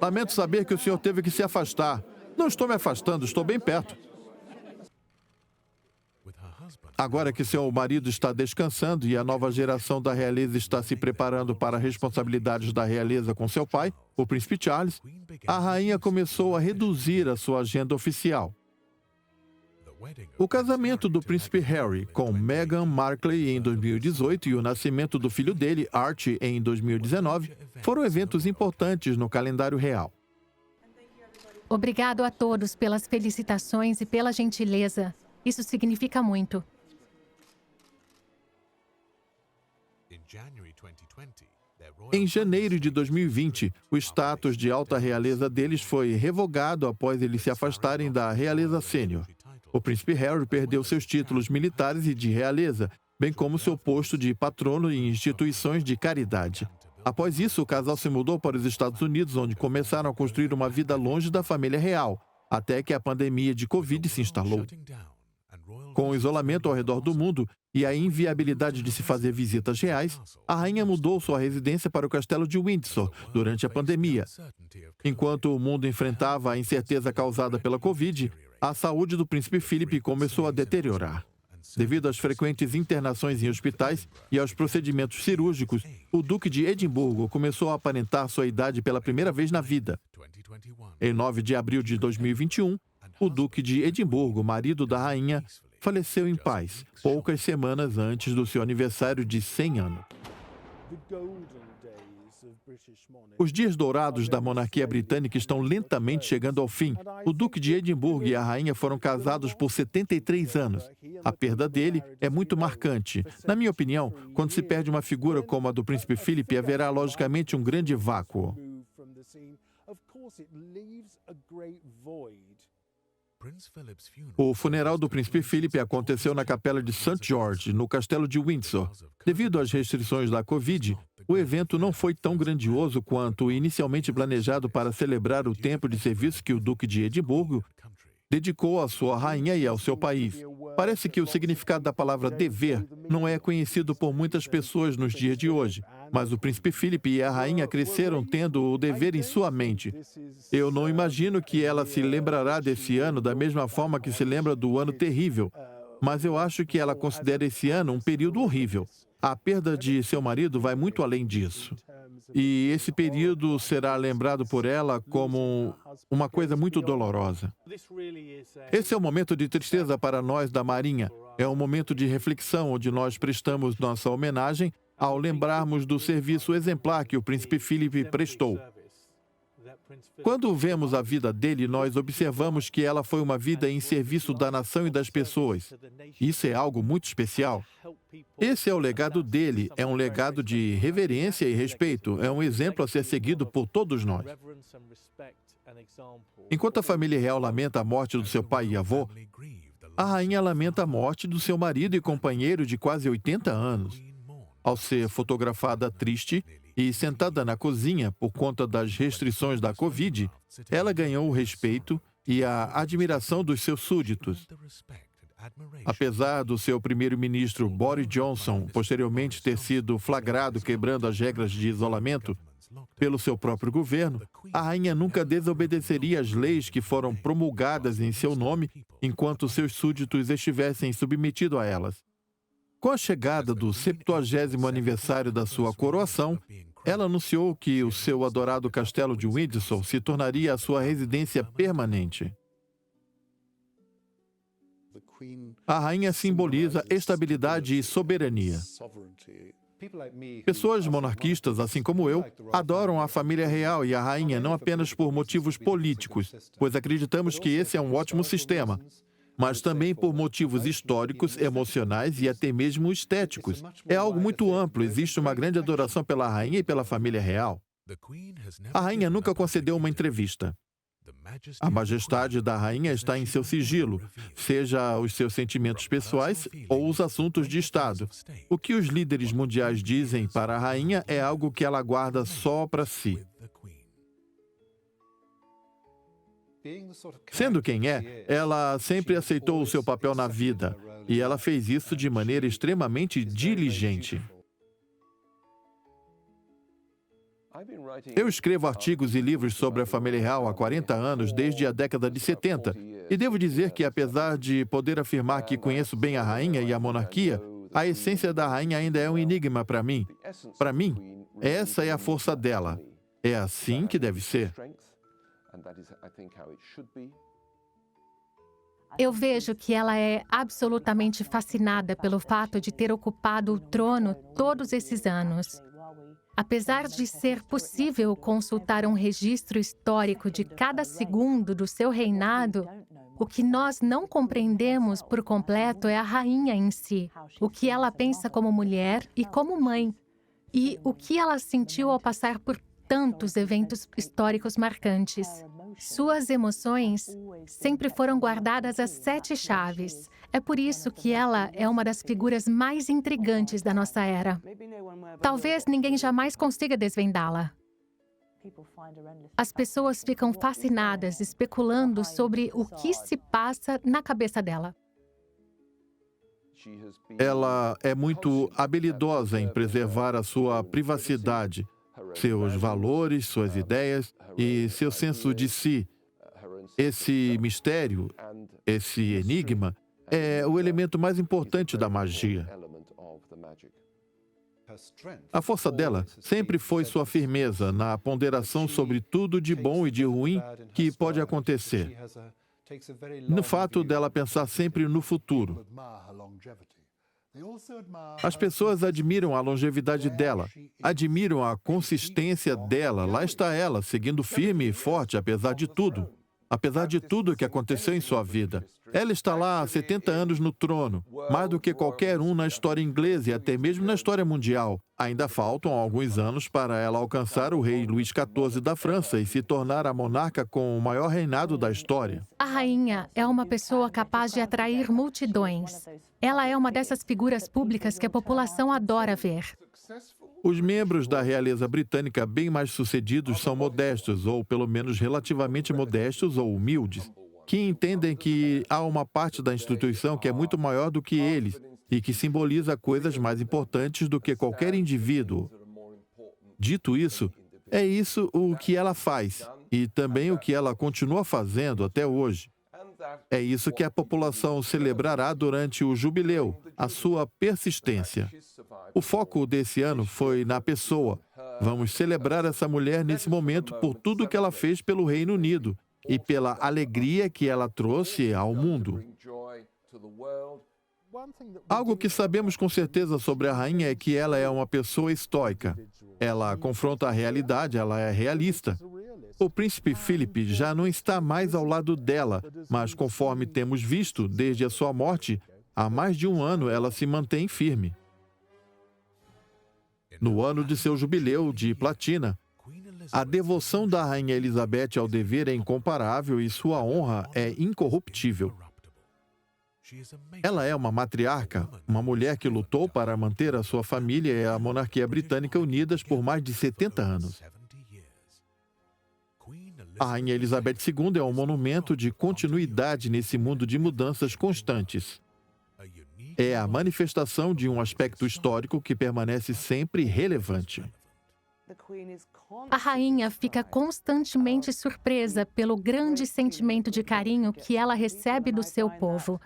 Lamento saber que o senhor teve que se afastar. Não estou me afastando, estou bem perto. Agora que seu marido está descansando e a nova geração da realeza está se preparando para responsabilidades da realeza com seu pai, o príncipe Charles, a rainha começou a reduzir a sua agenda oficial. O casamento do príncipe Harry com Meghan Markle em 2018 e o nascimento do filho dele, Archie, em 2019, foram eventos importantes no calendário real. Obrigado a todos pelas felicitações e pela gentileza. Isso significa muito. Em janeiro de 2020, o status de alta realeza deles foi revogado após eles se afastarem da realeza sênior. O príncipe Harry perdeu seus títulos militares e de realeza, bem como seu posto de patrono em instituições de caridade. Após isso, o casal se mudou para os Estados Unidos, onde começaram a construir uma vida longe da família real, até que a pandemia de Covid se instalou. Com o isolamento ao redor do mundo e a inviabilidade de se fazer visitas reais, a rainha mudou sua residência para o castelo de Windsor durante a pandemia. Enquanto o mundo enfrentava a incerteza causada pela Covid, a saúde do príncipe Philip começou a deteriorar. Devido às frequentes internações em hospitais e aos procedimentos cirúrgicos, o Duque de Edimburgo começou a aparentar sua idade pela primeira vez na vida. Em 9 de abril de 2021, o Duque de Edimburgo, marido da rainha, faleceu em paz, poucas semanas antes do seu aniversário de 100 anos. Os dias dourados da monarquia britânica estão lentamente chegando ao fim. O Duque de Edimburgo e a rainha foram casados por 73 anos. A perda dele é muito marcante. Na minha opinião, quando se perde uma figura como a do príncipe Philip, haverá logicamente um grande vácuo. O funeral do príncipe Philip aconteceu na capela de St. George, no castelo de Windsor. Devido às restrições da Covid, o evento não foi tão grandioso quanto inicialmente planejado para celebrar o tempo de serviço que o Duque de Edimburgo dedicou à sua rainha e ao seu país. Parece que o significado da palavra dever não é conhecido por muitas pessoas nos dias de hoje, mas o príncipe Philip e a rainha cresceram tendo o dever em sua mente. Eu não imagino que ela se lembrará desse ano da mesma forma que se lembra do ano terrível, mas eu acho que ela considera esse ano um período horrível. A perda de seu marido vai muito além disso. E esse período será lembrado por ela como uma coisa muito dolorosa. Esse é um momento de tristeza para nós da Marinha. É um momento de reflexão onde nós prestamos nossa homenagem ao lembrarmos do serviço exemplar que o príncipe Philip prestou. Quando vemos a vida dele, nós observamos que ela foi uma vida em serviço da nação e das pessoas. Isso é algo muito especial. Esse é o legado dele, é um legado de reverência e respeito, é um exemplo a ser seguido por todos nós. Enquanto a família real lamenta a morte do seu pai e avô, a rainha lamenta a morte do seu marido e companheiro de quase 80 anos. Ao ser fotografada triste e sentada na cozinha por conta das restrições da Covid, ela ganhou o respeito e a admiração dos seus súditos. Apesar do seu primeiro-ministro Boris Johnson posteriormente ter sido flagrado quebrando as regras de isolamento pelo seu próprio governo, a rainha nunca desobedeceria às leis que foram promulgadas em seu nome enquanto seus súditos estivessem submetidos a elas. Com a chegada do 70º aniversário da sua coroação, ela anunciou que o seu adorado castelo de Windsor se tornaria a sua residência permanente. A rainha simboliza estabilidade e soberania. Pessoas monarquistas, assim como eu, adoram a família real e a rainha não apenas por motivos políticos, pois acreditamos que esse é um ótimo sistema, mas também por motivos históricos, emocionais e até mesmo estéticos. É algo muito amplo, existe uma grande adoração pela rainha e pela família real. A rainha nunca concedeu uma entrevista. A majestade da rainha está em seu sigilo, seja os seus sentimentos pessoais ou os assuntos de Estado. O que os líderes mundiais dizem para a rainha é algo que ela guarda só para si. Sendo quem é, ela sempre aceitou o seu papel na vida, e ela fez isso de maneira extremamente diligente. Eu escrevo artigos e livros sobre a família real há 40 anos, desde a década de 70, e devo dizer que, apesar de poder afirmar que conheço bem a rainha e a monarquia, a essência da rainha ainda é um enigma para mim. Para mim, essa é a força dela. É assim que deve ser. Eu vejo que ela é absolutamente fascinada pelo fato de ter ocupado o trono todos esses anos. Apesar de ser possível consultar um registro histórico de cada segundo do seu reinado, o que nós não compreendemos por completo é a rainha em si, o que ela pensa como mulher e como mãe, e o que ela sentiu ao passar por tantos eventos históricos marcantes. Suas emoções sempre foram guardadas às 7 chaves. É por isso que ela é uma das figuras mais intrigantes da nossa era. Talvez ninguém jamais consiga desvendá-la. As pessoas ficam fascinadas, especulando sobre o que se passa na cabeça dela. Ela é muito habilidosa em preservar a sua privacidade, seus valores, suas ideias e seu senso de si. Esse mistério, esse enigma, é o elemento mais importante da magia. A força dela sempre foi sua firmeza na ponderação sobre tudo de bom e de ruim que pode acontecer. No fato dela pensar sempre no futuro. As pessoas admiram a longevidade dela, admiram a consistência dela. Lá está ela, seguindo firme e forte, apesar de tudo que aconteceu em sua vida. Ela está lá há 70 anos no trono, mais do que qualquer um na história inglesa e até mesmo na história mundial. Ainda faltam alguns anos para ela alcançar o rei Luís XIV da França e se tornar a monarca com o maior reinado da história. A rainha é uma pessoa capaz de atrair multidões. Ela é uma dessas figuras públicas que a população adora ver. Os membros da realeza britânica bem mais sucedidos são modestos, ou pelo menos relativamente modestos ou humildes, que entendem que há uma parte da instituição que é muito maior do que eles e que simboliza coisas mais importantes do que qualquer indivíduo. Dito isso, é isso o que ela faz e também o que ela continua fazendo até hoje. É isso que a população celebrará durante o jubileu, a sua persistência. O foco desse ano foi na pessoa. Vamos celebrar essa mulher nesse momento por tudo que ela fez pelo Reino Unido e pela alegria que ela trouxe ao mundo. Algo que sabemos com certeza sobre a rainha é que ela é uma pessoa estoica. Ela confronta a realidade, ela é realista. O príncipe Philip já não está mais ao lado dela, mas conforme temos visto, desde a sua morte, há mais de um ano ela se mantém firme. No ano de seu jubileu de platina, a devoção da Rainha Elizabeth ao dever é incomparável e sua honra é incorruptível. Ela é uma matriarca, uma mulher que lutou para manter a sua família e a monarquia britânica unidas por mais de 70 anos. A Rainha Elizabeth II é um monumento de continuidade nesse mundo de mudanças constantes. É a manifestação de um aspecto histórico que permanece sempre relevante. A rainha fica constantemente surpresa pelo grande sentimento de carinho que ela recebe do seu povo.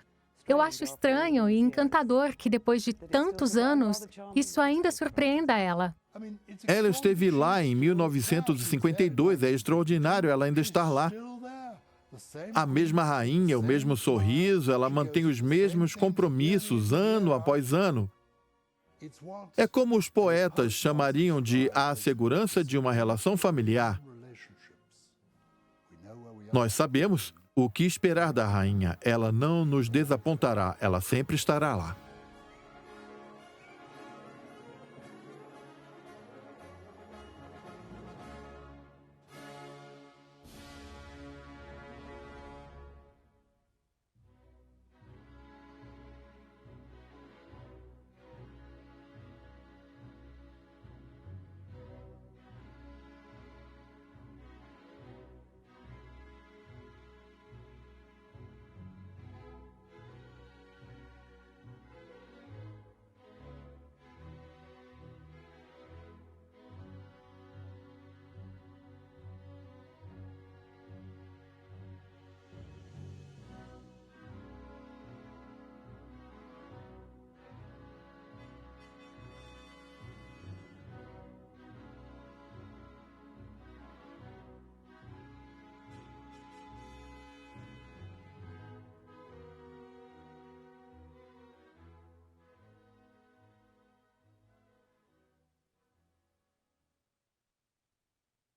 Eu acho estranho e encantador que, depois de tantos anos, isso ainda surpreenda ela. Ela esteve lá em 1952, é extraordinário ela ainda estar lá. A mesma rainha, o mesmo sorriso, ela mantém os mesmos compromissos ano após ano. É como os poetas chamariam de a segurança de uma relação familiar. Nós sabemos o que esperar da rainha. Ela não nos desapontará, ela sempre estará lá.